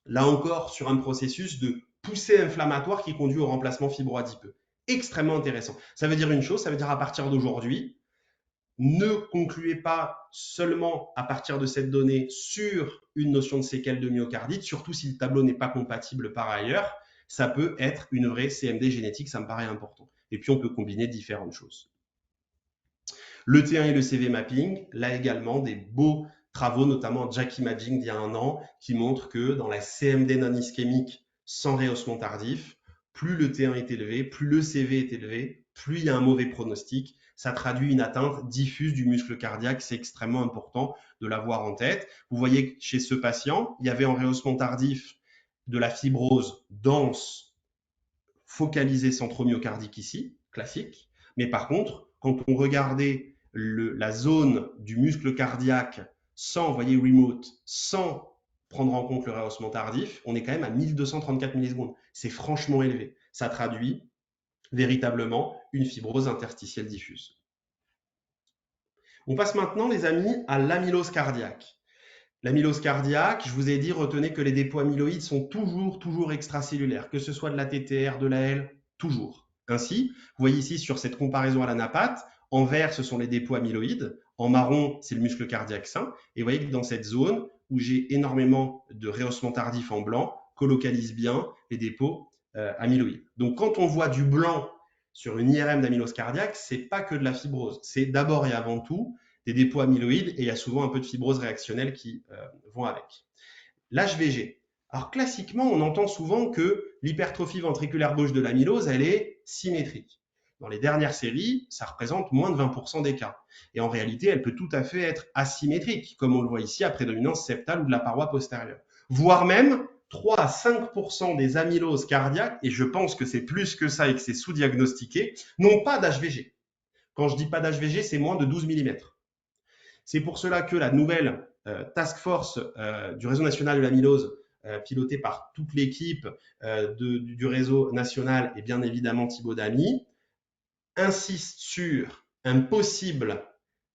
là encore, sur un processus de poussée inflammatoire qui conduit au remplacement fibro-adipeux. Extrêmement intéressant. Ça veut dire une chose, ça veut dire à partir d'aujourd'hui, ne concluez pas seulement à partir de cette donnée sur une notion de séquelle de myocardite, surtout si le tableau n'est pas compatible par ailleurs. Ça peut être une vraie CMD génétique, ça me paraît important. Et puis, on peut combiner différentes choses. Le T1 et le CV mapping, là également, des beaux travaux, notamment Jack Imaging d'il y a un an, qui montrent que dans la CMD non ischémique sans rehaussement tardif, plus le T1 est élevé, plus le CV est élevé, plus il y a un mauvais pronostic. Ça traduit une atteinte diffuse du muscle cardiaque. C'est extrêmement important de l'avoir en tête. Vous voyez que chez ce patient, il y avait en rehaussement tardif de la fibrose dense focalisée centromyocardique ici, classique. Mais par contre, quand on regardait la zone du muscle cardiaque sans, vous voyez, remote, sans prendre en compte le rehaussement tardif, on est quand même à 1234 millisecondes. C'est franchement élevé. Ça traduit véritablement une fibrose interstitielle diffuse. On passe maintenant, les amis, à l'amylose cardiaque. L'amylose cardiaque, je vous ai dit, retenez que les dépôts amyloïdes sont toujours extracellulaires, que ce soit de la TTR, de la L, toujours. Ainsi, vous voyez ici sur cette comparaison à la napate, en vert, ce sont les dépôts amyloïdes, en marron, c'est le muscle cardiaque sain, et vous voyez que dans cette zone où j'ai énormément de rehaussement tardif en blanc, colocalise bien les dépôts amyloïdes. Donc, quand on voit du blanc sur une IRM d'amylose cardiaque, c'est pas que de la fibrose, c'est d'abord et avant tout des dépôts amyloïdes et il y a souvent un peu de fibrose réactionnelle qui vont avec. L'HVG. Alors classiquement, on entend souvent que l'hypertrophie ventriculaire gauche de l'amylose, elle est symétrique. Dans les dernières séries, ça représente moins de 20% des cas. Et en réalité, elle peut tout à fait être asymétrique, comme on le voit ici à prédominance septale ou de la paroi postérieure. Voire même 3 à 5% des amyloses cardiaques, et je pense que c'est plus que ça et que c'est sous-diagnostiqué, n'ont pas d'HVG. Quand je dis pas d'HVG, c'est moins de 12 mm. C'est pour cela que la nouvelle task force du réseau national de l'amylose, pilotée par toute l'équipe du réseau national et bien évidemment Thibaut Damy, insiste sur un possible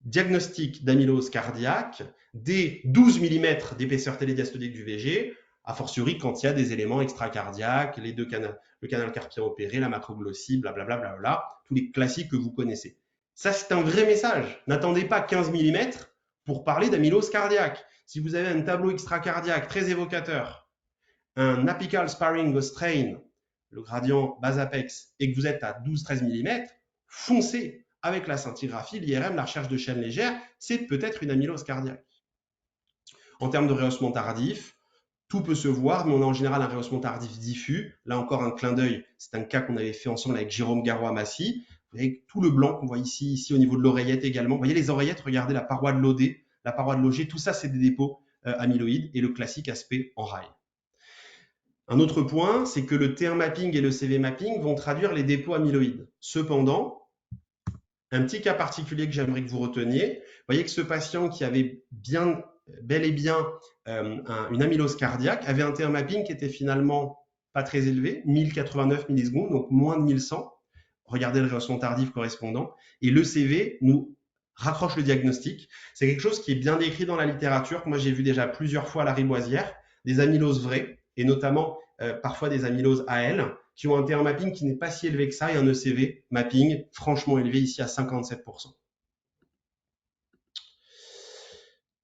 diagnostic d'amylose cardiaque dès 12 mm d'épaisseur télédiastolique du VG, a fortiori quand il y a des éléments extracardiaques, le canal carpien opéré, la macroglossie, blablabla, tous les classiques que vous connaissez. Ça, c'est un vrai message. N'attendez pas 15 mm pour parler d'amylose cardiaque. Si vous avez un tableau extracardiaque très évocateur, un apical sparring strain, le gradient bas-apex, et que vous êtes à 12-13 mm, foncez avec la scintigraphie, l'IRM, la recherche de chaîne légère, c'est peut-être une amylose cardiaque. En termes de rehaussement tardif, tout peut se voir, mais on a en général un rehaussement tardif diffus. Là encore, un clin d'œil, c'est un cas qu'on avait fait ensemble avec Jérôme Garrois-Massy. Vous voyez tout le blanc qu'on voit ici au niveau de l'oreillette également. Vous voyez les oreillettes, regardez la paroi de l'OD, la paroi de l'OG, tout ça, c'est des dépôts amyloïdes et le classique aspect en rail. Un autre point, c'est que le T1 mapping et le CV mapping vont traduire les dépôts amyloïdes. Cependant, un petit cas particulier que j'aimerais que vous reteniez, vous voyez que ce patient qui avait bel et bien une amylose cardiaque avait un T1 mapping qui était finalement pas très élevé, 1089 millisecondes, donc moins de 1100. Regardez le rehaussement tardif correspondant. Et l'ECV nous raccroche le diagnostic. C'est quelque chose qui est bien décrit dans la littérature, que moi j'ai vu déjà plusieurs fois à la Riboisière, des amyloses vraies, et notamment parfois des amyloses AL, qui ont un TR mapping qui n'est pas si élevé que ça, et un ECV mapping franchement élevé ici à 57%.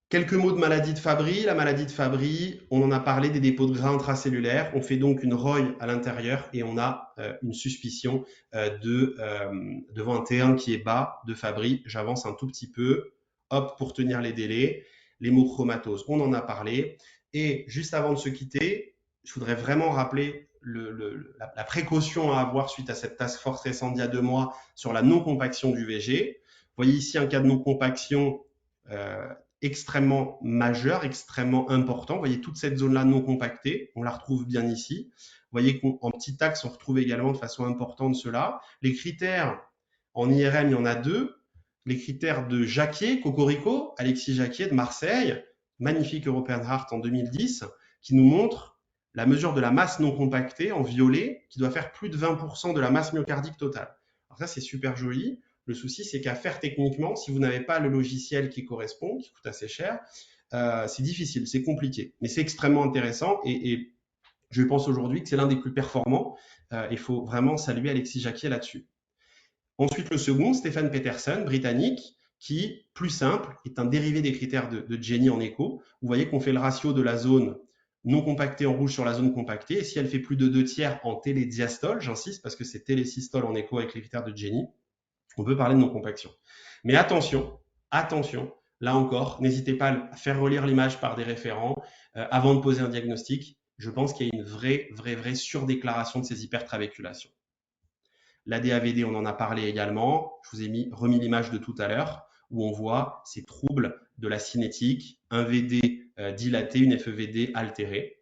Quelques mots de maladie de Fabry. La maladie de Fabry, on en a parlé, des dépôts de gras intracellulaires. On fait donc une ROI à l'intérieur et on a une suspicion devant un T1 qui est bas de Fabry. J'avance un tout petit peu, hop, pour tenir les délais. L'hémochromatose, on en a parlé. Et juste avant de se quitter, je voudrais vraiment rappeler la précaution à avoir suite à cette task force récente d'il y a 2 mois sur la non-compaction du VG. Vous voyez ici un cas de non-compaction extrêmement majeur, extrêmement important. Vous voyez toute cette zone-là non compactée, on la retrouve bien ici. Vous voyez qu'en petit axe, on retrouve également de façon importante cela. Les critères en IRM, il y en a 2. Les critères de Jacquier, Cocorico, Alexis Jacquier de Marseille, magnifique European Heart en 2010, qui nous montre la mesure de la masse non compactée en violet, qui doit faire plus de 20% de la masse myocardique totale. Alors ça, c'est super joli. Le souci, c'est qu'à faire techniquement, si vous n'avez pas le logiciel qui correspond, qui coûte assez cher, c'est difficile, c'est compliqué. Mais c'est extrêmement intéressant et je pense aujourd'hui que c'est l'un des plus performants. Il faut vraiment saluer Alexis Jacquier là-dessus. Ensuite, le second, Stephen Peterson, britannique, qui, plus simple, est un dérivé des critères de Jenny en écho. Vous voyez qu'on fait le ratio de la zone non compactée en rouge sur la zone compactée. Et si elle fait plus de 2/3 en télédiastole, j'insiste parce que c'est télésystole en écho avec les critères de Jenny, on peut parler de non-compaction. Mais attention, là encore, n'hésitez pas à faire relire l'image par des référents avant de poser un diagnostic. Je pense qu'il y a une vraie surdéclaration de ces hypertraveculations. La DAVD, on en a parlé également. Je vous ai remis l'image de tout à l'heure où on voit ces troubles de la cinétique, un VD dilaté, une FEVD altérée.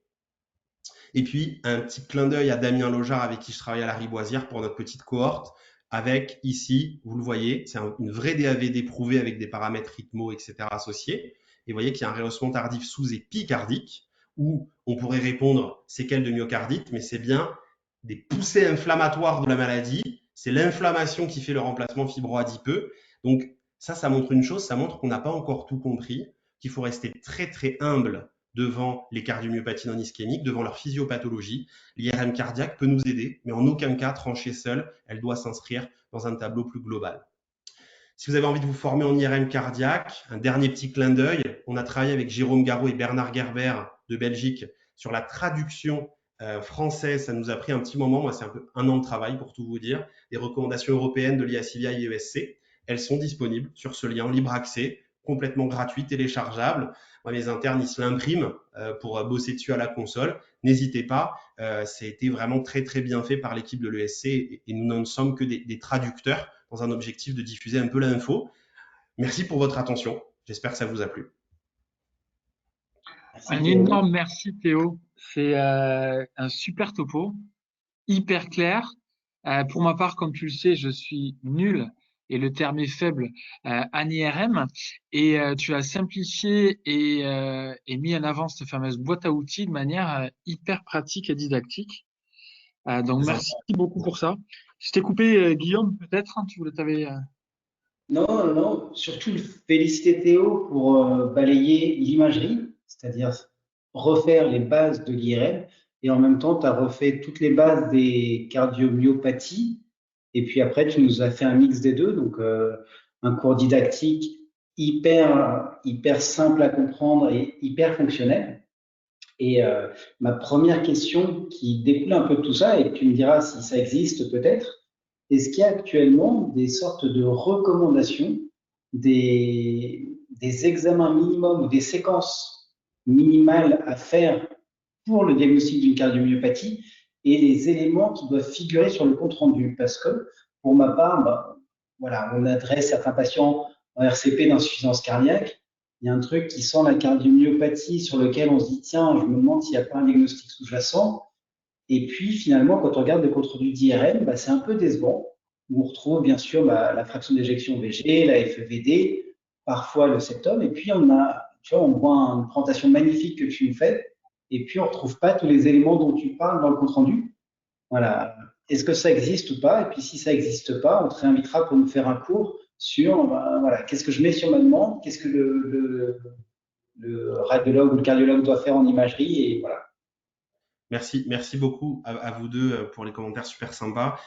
Et puis, un petit clin d'œil à Damien Lojar avec qui je travaille à la Riboisière pour notre petite cohorte, avec ici, vous le voyez, c'est une vraie DAVD prouvée avec des paramètres rythmo, etc. associés. Et vous voyez qu'il y a un rehaussement tardif sous-épicardique où on pourrait répondre séquelles de myocardite, mais c'est bien des poussées inflammatoires de la maladie. C'est l'inflammation qui fait le remplacement fibro-adipeux. Donc ça montre une chose, ça montre qu'on n'a pas encore tout compris, qu'il faut rester très humble devant les cardiomyopathies non ischémiques, devant leur physiopathologie. L'IRM cardiaque peut nous aider, mais en aucun cas trancher seule, elle doit s'inscrire dans un tableau plus global. Si vous avez envie de vous former en IRM cardiaque, un dernier petit clin d'œil, on a travaillé avec Jérôme Garot et Bernard Gerber de Belgique sur la traduction française. Ça nous a pris un petit moment, moi c'est un peu 1 an de travail pour tout vous dire, des recommandations européennes de l'IACVIA et ESC. Elles sont disponibles sur ce lien libre accès, complètement gratuit, téléchargeable. Moi, mes internes, ils se l'impriment pour bosser dessus à la console. N'hésitez pas, ça a été vraiment très bien fait par l'équipe de l'ESC et nous ne sommes que des traducteurs dans un objectif de diffuser un peu l'info. Merci pour votre attention. J'espère que ça vous a plu. Merci, un énorme merci Théo. C'est un super topo, hyper clair. Pour ma part, comme tu le sais, je suis nul et le terme est faible en IRM. Et tu as simplifié et mis en avant cette fameuse boîte à outils de manière hyper pratique et didactique. Donc merci beaucoup pour ça. Je t'ai coupé, Guillaume, peut-être, hein, tu voulais t'avais. Non, surtout féliciter Théo pour balayer l'imagerie, c'est-à-dire refaire les bases de l'IRM, et en même temps, tu as refait toutes les bases des cardiomyopathies, et puis après, tu nous as fait un mix des deux, donc un cours didactique hyper simple à comprendre et hyper fonctionnel. Et ma première question qui découle un peu de tout ça, et tu me diras si ça existe peut-être, est-ce qu'il y a actuellement des sortes de recommandations, des examens minimums ou des séquences minimales à faire pour le diagnostic d'une cardiomyopathie et les éléments qui doivent figurer sur le compte-rendu? Parce que, pour ma part, voilà, on adresse certains patients en RCP d'insuffisance cardiaque. Il y a un truc qui sent la cardiomyopathie sur lequel on se dit, tiens, je me demande s'il n'y a pas un diagnostic sous-jacent. Et puis, finalement, quand on regarde le compte-rendu d'IRM, c'est un peu décevant. On retrouve bien sûr la fraction d'éjection VG, la FEVD, parfois le septum. Et puis, on voit une présentation magnifique que tu nous fais et puis on ne retrouve pas tous les éléments dont tu parles dans le compte-rendu. Voilà. Est-ce que ça existe ou pas? Et puis si ça n'existe pas, on te réinvitera pour nous faire un cours sur voilà, qu'est-ce que je mets sur ma demande, qu'est-ce que le radiologue ou le cardiologue doit faire en imagerie, et voilà. Merci beaucoup à vous deux pour les commentaires super sympas.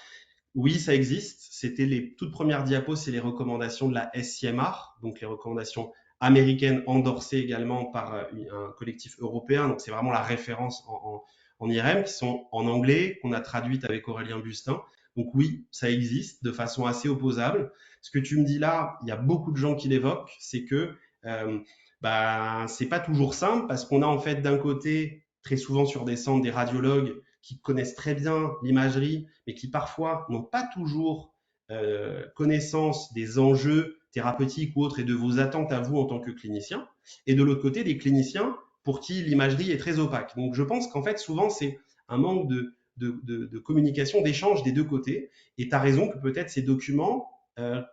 Oui, ça existe. C'était les toutes premières diapos, c'est les recommandations de la SCMR, donc les recommandations américaines endorsées également par un collectif européen. Donc c'est vraiment la référence en IRM, qui sont en anglais, qu'on a traduite avec Aurélien Bustin. Donc oui, ça existe de façon assez opposable. Ce que tu me dis là, il y a beaucoup de gens qui l'évoquent, c'est que c'est pas toujours simple, parce qu'on a en fait d'un côté très souvent sur des centres des radiologues qui connaissent très bien l'imagerie, mais qui parfois n'ont pas toujours connaissance des enjeux thérapeutiques ou autres et de vos attentes à vous en tant que clinicien. Et de l'autre côté, des cliniciens pour qui l'imagerie est très opaque. Donc je pense qu'en fait, souvent, c'est un manque de communication, d'échange des deux côtés. Et tu as raison que peut-être ces documents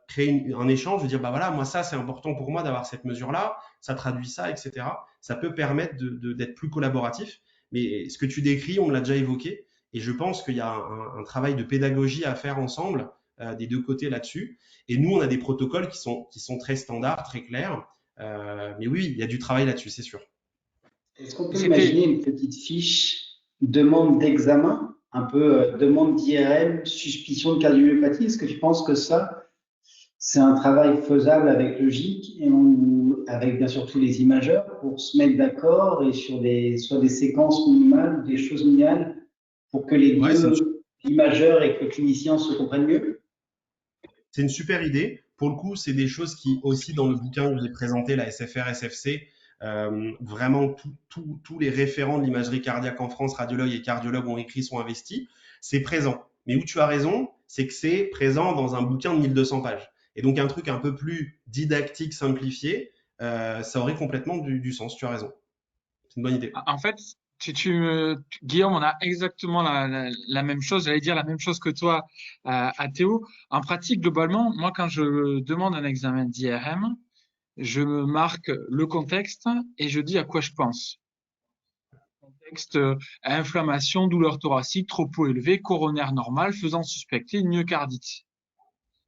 créent un échange, de dire, bah voilà, moi ça, c'est important pour moi d'avoir cette mesure-là, ça traduit ça, etc. Ça peut permettre d'être plus collaboratif. Mais ce que tu décris, on l'a déjà évoqué, et je pense qu'il y a un travail de pédagogie à faire ensemble des deux côtés là-dessus. Et nous, on a des protocoles qui sont très standards, très clairs. Mais oui, il y a du travail là-dessus, c'est sûr. Est-ce qu'on peut imaginer une petite fiche demande d'examen, un peu demande d'IRM, suspicion de cardiomyopathie? Est-ce que tu penses que ça, c'est un travail faisable avec Logic et avec bien sûr tous les imageurs pour se mettre d'accord et sur soit des séquences minimales, des choses minimales pour que les deux, l'imageur et que le clinicien, se comprennent mieux? C'est une super idée. Pour le coup, c'est des choses qui aussi dans le bouquin que j'ai présenté, la SFR, SFC, vraiment tous les référents de l'imagerie cardiaque en France, radiologues et cardiologues ont écrit, sont investis. C'est présent. Mais où tu as raison, c'est que c'est présent dans un bouquin de 1200 pages. Et donc un truc un peu plus didactique, simplifié, ça aurait complètement du sens. Tu as raison. C'est une bonne idée. En fait, Guillaume, on a exactement la même chose. J'allais dire la même chose que toi à Théo. En pratique, globalement, moi, quand je demande un examen d'IRM, je me marque le contexte et je dis à quoi je pense. Contexte, inflammation, douleur thoracique, trop élevé, coronaire normal, faisant suspecter une myocardite.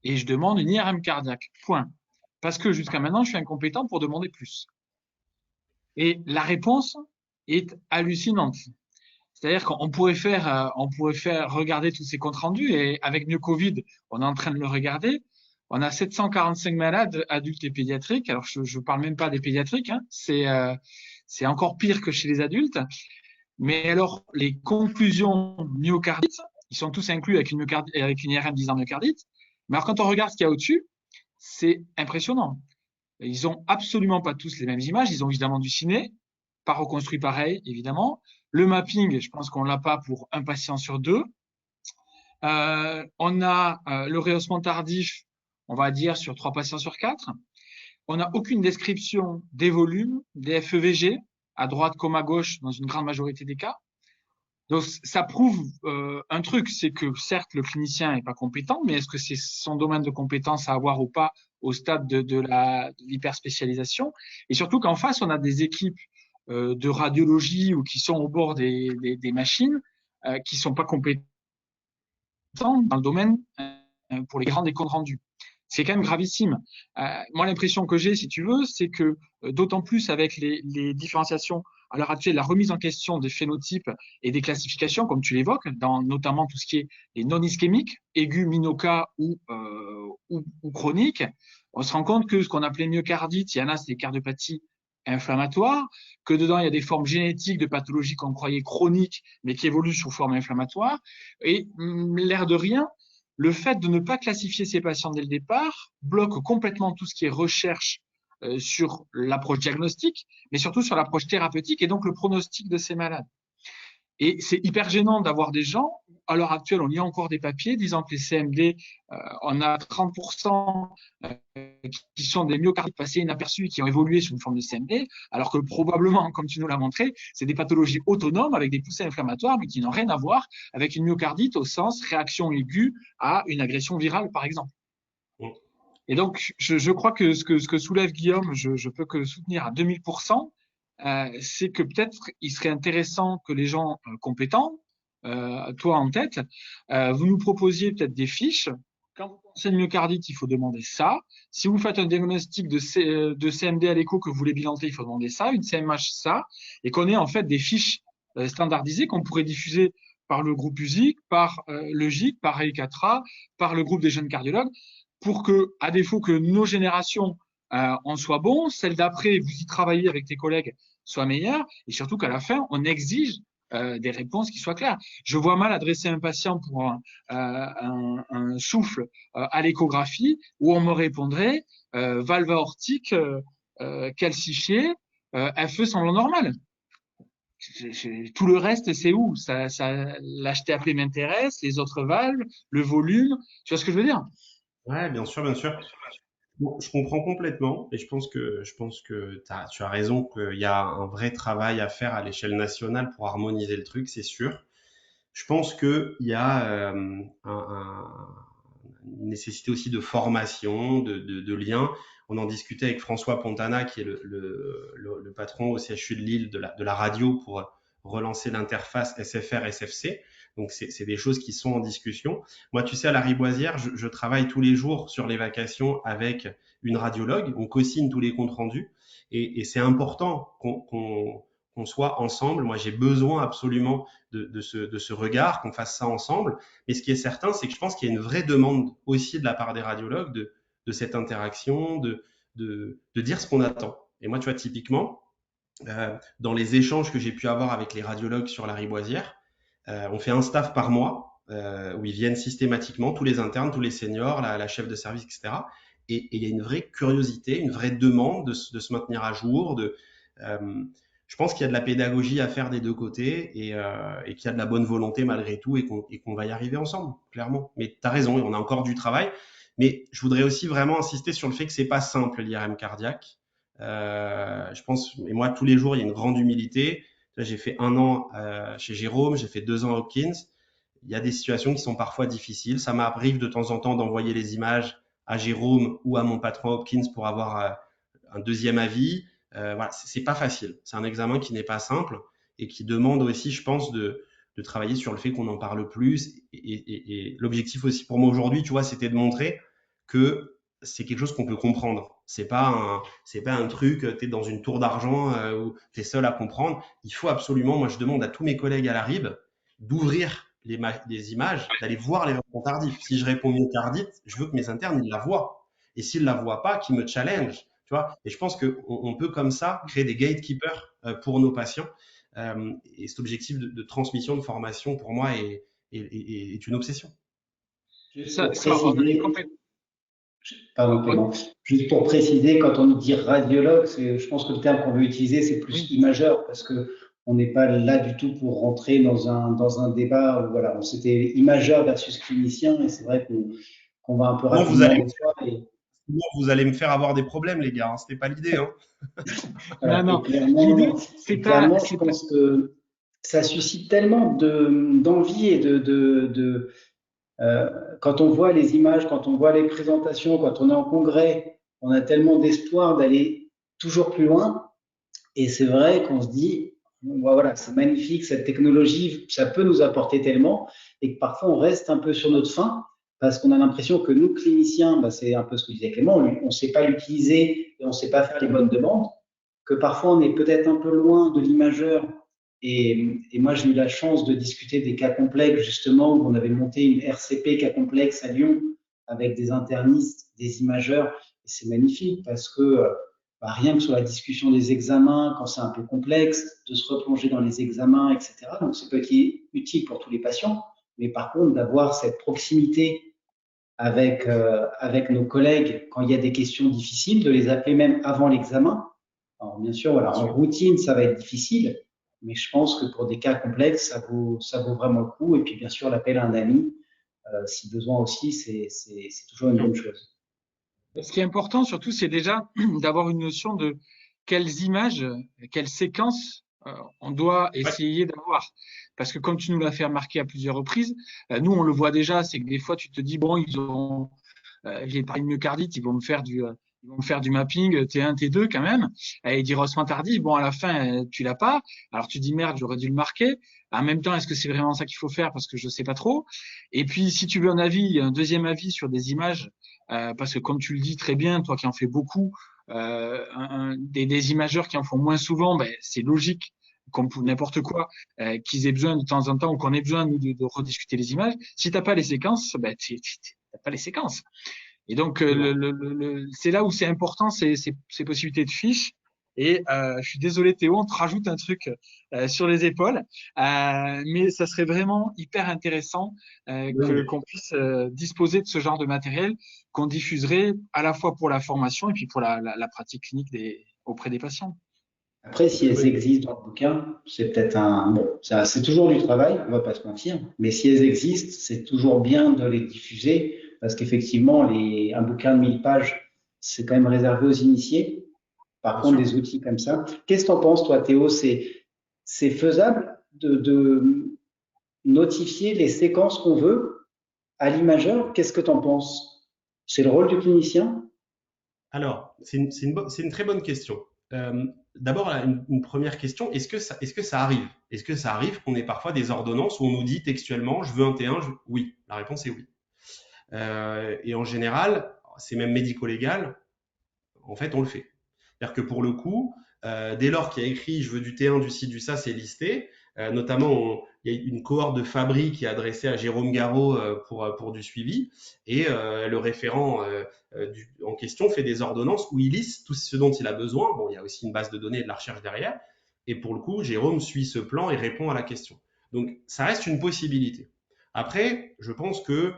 Et je demande une IRM cardiaque. Point. Parce que jusqu'à maintenant, je suis incompétent pour demander plus. Et la réponse est hallucinante. C'est-à-dire qu'on pourrait faire regarder tous ces comptes rendus, et avec Mieux Covid, on est en train de le regarder. On a 745 malades adultes et pédiatriques. Alors, je parle même pas des pédiatriques, hein. C'est encore pire que chez les adultes. Mais alors, les conclusions myocardite, ils sont tous inclus avec une IRM disant myocardite. Mais alors, quand on regarde ce qu'il y a au-dessus, c'est impressionnant. Ils ont absolument pas tous les mêmes images. Ils ont évidemment du ciné, pas reconstruit pareil, évidemment. Le mapping, je pense qu'on l'a pas pour un patient sur deux. On a le rehaussement tardif, on va dire, sur 3 patients sur 4. On n'a aucune description des volumes, des FEVG, à droite comme à gauche, dans une grande majorité des cas. Donc, ça prouve un truc, c'est que certes, le clinicien n'est pas compétent, mais est-ce que c'est son domaine de compétence à avoir ou pas au stade de l'hyperspécialisation? Et surtout qu'en face, on a des équipes de radiologie ou qui sont au bord des machines qui sont pas compétents dans le domaine pour les grands des comptes rendus. C'est quand même gravissime. Moi, l'impression que j'ai, si tu veux, c'est que d'autant plus avec les différenciations à l'heure actuelle, la remise en question des phénotypes et des classifications, comme tu l'évoques, dans notamment tout ce qui est les non-ischémiques, aigus, minoca ou chroniques, on se rend compte que ce qu'on appelait myocardite, il y en a, c'est des cardiopathies inflammatoires, que dedans, il y a des formes génétiques de pathologies qu'on croyait chroniques, mais qui évoluent sous forme inflammatoire. Et l'air de rien, le fait de ne pas classifier ces patients dès le départ bloque complètement tout ce qui est recherche sur l'approche diagnostique, mais surtout sur l'approche thérapeutique et donc le pronostic de ces malades. Et c'est hyper gênant d'avoir des gens, à l'heure actuelle, on lit encore des papiers disant que les CMD, on a 30% qui sont des myocardites passés inaperçus qui ont évolué sous une forme de CMD, alors que probablement, comme tu nous l'as montré, c'est des pathologies autonomes avec des poussées inflammatoires, mais qui n'ont rien à voir avec une myocardite au sens réaction aiguë à une agression virale, par exemple. Et donc, je crois que ce que soulève Guillaume, je peux que soutenir à 2000%. c'est que peut-être il serait intéressant que les gens compétents, toi en tête, vous nous proposiez peut-être des fiches. Quand vous pensez une myocardite, il faut demander ça. Si vous faites un diagnostic de CMD à l'écho que vous voulez bilanter, il faut demander ça. Une CMH, ça. Et qu'on ait en fait des fiches standardisées qu'on pourrait diffuser par le groupe USIC, par le GIC, par REI4A, par le groupe des jeunes cardiologues, pour que, à défaut que nos générations en soient bons, celles d'après, vous y travaillez avec tes collègues, soient meilleures, et surtout qu'à la fin, on exige des réponses qui soient claires. Je vois mal adresser un patient pour un souffle à l'échographie où on me répondrait valve aortique calcifiée, FE semblant normal. Tout le reste, c'est où l'HTAP m'intéresse, les autres valves, le volume. Tu vois ce que je veux dire? Ouais, bien sûr, bien sûr. Bon, je comprends complètement et je pense que tu as raison qu'il y a un vrai travail à faire à l'échelle nationale pour harmoniser le truc, c'est sûr. Je pense qu'il y a une nécessité aussi de formation, de lien. On en discutait avec François Pontana, qui est le patron au CHU de Lille de la radio pour relancer l'interface SFR-SFC. Donc, c'est des choses qui sont en discussion. Moi, tu sais, à la Riboisière, je travaille tous les jours sur les vacations avec une radiologue. On co-signe tous les comptes rendus. Et c'est important qu'on soit ensemble. Moi, j'ai besoin absolument de ce regard, qu'on fasse ça ensemble. Mais ce qui est certain, c'est que je pense qu'il y a une vraie demande aussi de la part des radiologues de cette interaction, de dire ce qu'on attend. Et moi, tu vois, typiquement, dans les échanges que j'ai pu avoir avec les radiologues sur la Riboisière, on fait un staff par mois où ils viennent systématiquement, tous les internes, tous les seniors, la chef de service, etc. Et il y a une vraie curiosité, une vraie demande de se maintenir à jour. Je pense qu'il y a de la pédagogie à faire des deux côtés et qu'il y a de la bonne volonté malgré tout et qu'on va y arriver ensemble, clairement. Mais tu as raison, on a encore du travail. Mais je voudrais aussi vraiment insister sur le fait que c'est pas simple l'IRM cardiaque. Je pense, et moi tous les jours, il y a une grande humilité. J'ai fait 1 an chez Jérôme, j'ai fait 2 ans à Hopkins. Il y a des situations qui sont parfois difficiles. Ça m'arrive de temps en temps d'envoyer les images à Jérôme ou à mon patron Hopkins pour avoir un deuxième avis. Voilà, c'est pas facile. C'est un examen qui n'est pas simple et qui demande aussi, je pense, de travailler sur le fait qu'on en parle plus. Et l'objectif aussi pour moi aujourd'hui, tu vois, c'était de montrer que c'est quelque chose qu'on peut comprendre. C'est pas un truc, tu es dans une tour d'argent où tu es seul à comprendre. Il faut absolument, moi je demande à tous mes collègues à la RIB d'ouvrir les images, d'aller voir les réponses tardives. Si je réponds myocardite, je veux que mes internes ils la voient. Et s'ils la voient pas, qu'ils me challenge. Tu vois. Et je pense qu'on peut comme ça créer des gatekeepers pour nos patients. Et cet objectif de transmission, de formation, pour moi, est une obsession. Juste pour préciser, pardon Clément, juste pour préciser, quand on dit radiologue, je pense que le terme qu'on veut utiliser, c'est plus imageur, parce que on n'est pas là du tout pour rentrer dans un débat où voilà, on s'était imageur versus clinicien, et c'est vrai qu'on va un peu rapidement des fois. Sinon, vous allez me faire avoir des problèmes, les gars. Hein. C'était pas l'idée. Hein. Voilà, non. Clairement, je pense que ça suscite tellement d'envie et quand on voit les images, quand on voit les présentations, quand on est en congrès, on a tellement d'espoir d'aller toujours plus loin. Et c'est vrai qu'on se dit, voilà, c'est magnifique, cette technologie, ça peut nous apporter tellement, et que parfois on reste un peu sur notre faim, parce qu'on a l'impression que nous, cliniciens, c'est un peu ce que disait Clément, on ne sait pas l'utiliser et on ne sait pas faire les bonnes demandes, que parfois on est peut-être un peu loin de l'imageur. Et moi, j'ai eu la chance de discuter des cas complexes, justement, où on avait monté une RCP cas complexe à Lyon avec des internistes, des imageurs. Et c'est magnifique parce que rien que sur la discussion des examens, quand c'est un peu complexe, de se replonger dans les examens, etc. Donc, c'est peut être utile pour tous les patients. Mais par contre, d'avoir cette proximité avec nos collègues quand il y a des questions difficiles, de les appeler même avant l'examen. Alors, bien sûr, voilà, en routine, ça va être difficile. Mais je pense que pour des cas complexes, ça vaut vraiment le coup. Et puis, bien sûr, l'appel à un ami, si besoin aussi, c'est toujours une bonne chose. Ce qui est important, surtout, c'est déjà d'avoir une notion de quelles images, quelles séquences on doit essayer d'avoir. Parce que comme tu nous l'as fait remarquer à plusieurs reprises, nous, on le voit déjà, c'est que des fois, tu te dis, bon, j'ai parlé de myocardite, ils vont me faire ils vont me faire du mapping T1, T2 quand même, et dire osement tardif, bon, à la fin, tu l'as pas. Alors tu dis merde, j'aurais dû le marquer. En même temps, est-ce que c'est vraiment ça qu'il faut faire parce que je sais pas trop. Et puis, si tu veux un deuxième avis sur des images, parce que comme tu le dis très bien, toi qui en fais beaucoup, des imageurs qui en font moins souvent, ben, c'est logique, comme pour n'importe quoi, qu'ils aient besoin de temps en temps ou qu'on ait besoin nous de rediscuter les images. Si t'as pas les séquences, ben t'as pas les séquences. Et donc c'est là où c'est important ces possibilités de fiches. Et je suis désolé Théo, on te rajoute un truc sur les épaules, mais ça serait vraiment hyper intéressant Oui. qu'on puisse disposer de ce genre de matériel qu'on diffuserait à la fois pour la formation et puis pour la pratique clinique auprès des patients. Après, si elles existent dans le bouquin, c'est peut-être bon, ça, c'est toujours du travail, on va pas se mentir, mais si elles existent, c'est toujours bien de les diffuser parce qu'effectivement, un bouquin de 1000 pages, c'est quand même réservé aux initiés. Par Bien contre, sûr. des outils comme ça. Qu'est-ce que tu en penses, toi, Théo? C'est faisable de notifier les séquences qu'on veut à l'imageur? Qu'est-ce que tu en penses? C'est le rôle du clinicien? Alors, c'est une très bonne question. D'abord, là, une première question, est-ce que ça arrive? Est-ce que ça arrive qu'on ait parfois des ordonnances où on nous dit textuellement, je veux un T1, oui. La réponse est oui. Et en général, c'est même médico-légal, en fait, on le fait. C'est-à-dire que pour le coup, dès lors qu'il y a écrit je veux du T1, du ci, du ça, c'est listé. Notamment, il y a une cohorte de Fabry qui est adressée à Jérôme Garot pour du suivi. Et le référent en question fait des ordonnances où il liste tout ce dont il a besoin. Bon, il y a aussi une base de données et de la recherche derrière. Et pour le coup, Jérôme suit ce plan et répond à la question. Donc, ça reste une possibilité. Après, je pense que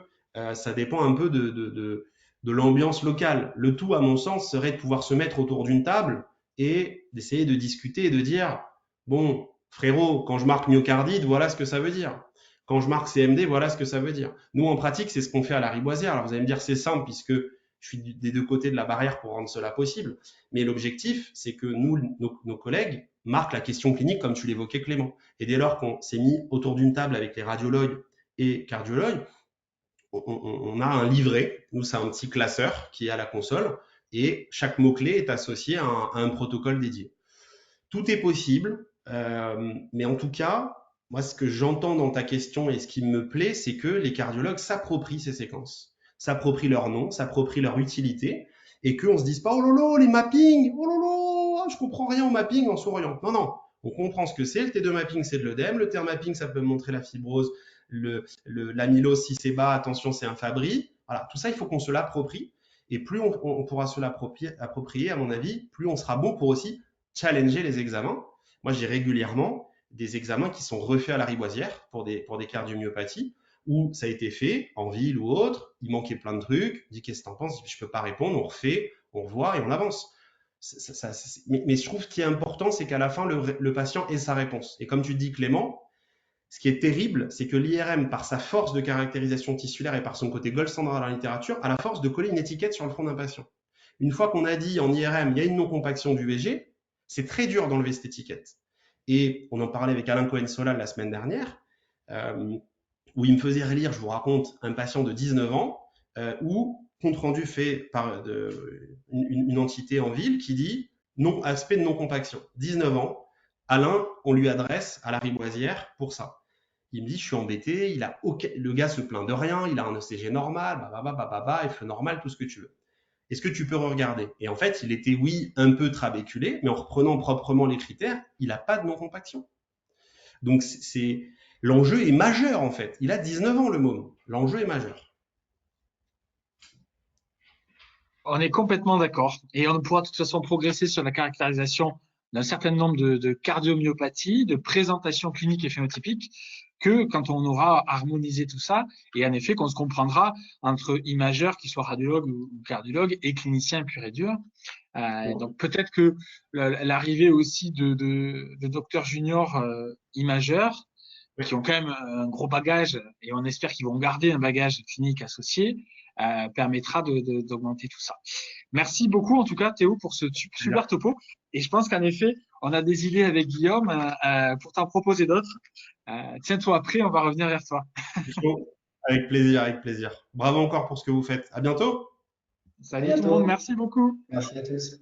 ça dépend un peu de l'ambiance locale. Le tout, à mon sens, serait de pouvoir se mettre autour d'une table et d'essayer de discuter et de dire, bon, frérot, quand je marque myocardite, voilà ce que ça veut dire. Quand je marque CMD, voilà ce que ça veut dire. Nous, en pratique, c'est ce qu'on fait à la Riboisière. Alors, vous allez me dire, c'est simple puisque je suis des deux côtés de la barrière pour rendre cela possible. Mais l'objectif, c'est que nous, nos collègues, marquent la question clinique comme tu l'évoquais, Clément. Et dès lors qu'on s'est mis autour d'une table avec les radiologues et cardiologues, on a un livret. Nous, c'est un petit classeur qui est à la console et chaque mot-clé est associé à un protocole dédié. Tout est possible, mais en tout cas, moi, ce que j'entends dans ta question et ce qui me plaît, c'est que les cardiologues s'approprient ces séquences, s'approprient leur nom, s'approprient leur utilité et qu'on se dise pas, oh lolo, les mappings, oh lolo, je comprends rien au mapping en souriant. Non, non, on comprend ce que c'est. Le T2 mapping, c'est de l'œdème. Le T1 mapping, ça peut montrer la fibrose. L'amylose, si c'est bas, attention, c'est un Fabry. Voilà, tout ça, il faut qu'on se l'approprie. Et plus on pourra se l'approprier, à mon avis, plus on sera bon pour aussi challenger les examens. Moi, j'ai régulièrement des examens qui sont refaits à la Riboisière pour des cardiomyopathies où ça a été fait en ville ou autre, il manquait plein de trucs, je dis qu'est-ce que t'en penses, je peux pas répondre, on refait, on revoit et on avance. Mais je trouve ce qui est important, c'est qu'à la fin, le patient ait sa réponse. Et comme tu dis, Clément, ce qui est terrible, c'est que l'IRM, par sa force de caractérisation tissulaire et par son côté gold standard dans la littérature, a la force de coller une étiquette sur le front d'un patient. Une fois qu'on a dit en IRM, il y a une non-compaction du VG, c'est très dur d'enlever cette étiquette. Et on en parlait avec Alain Cohen-Solal la semaine dernière, où il me faisait relire, je vous raconte, un patient de 19 ans, où compte rendu fait par une entité en ville qui dit aspect de non-compaction. 19 ans, Alain, on lui adresse à la Riboisière pour ça. Il me dit, je suis embêté, le gars se plaint de rien, il a un ECG normal, F normal, tout ce que tu veux. Est-ce que tu peux regarder? Et en fait, il était, oui, un peu trabéculé, mais en reprenant proprement les critères, il n'a pas de non-compaction. Donc, l'enjeu est majeur, en fait. Il a 19 ans, le môme. L'enjeu est majeur. On est complètement d'accord. Et on pourra de toute façon progresser sur la caractérisation d'un certain nombre de cardiomyopathies, de présentations cliniques et phénotypiques, que quand on aura harmonisé tout ça, et en effet qu'on se comprendra entre imageurs, qu'ils soient radiologues ou cardiologues, et cliniciens pur et dur. Donc peut-être que l'arrivée aussi de docteurs juniors imageurs, qui ont quand même un gros bagage, et on espère qu'ils vont garder un bagage clinique associé, permettra d'augmenter tout ça. Merci beaucoup en tout cas Théo pour ce super topo. Et je pense qu'en effet, on a des idées avec Guillaume pour t'en proposer d'autres. Tiens-toi prêt, on va revenir vers toi. Avec plaisir, avec plaisir. Bravo encore pour ce que vous faites. À bientôt. Salut tout le monde, merci beaucoup. Merci à tous.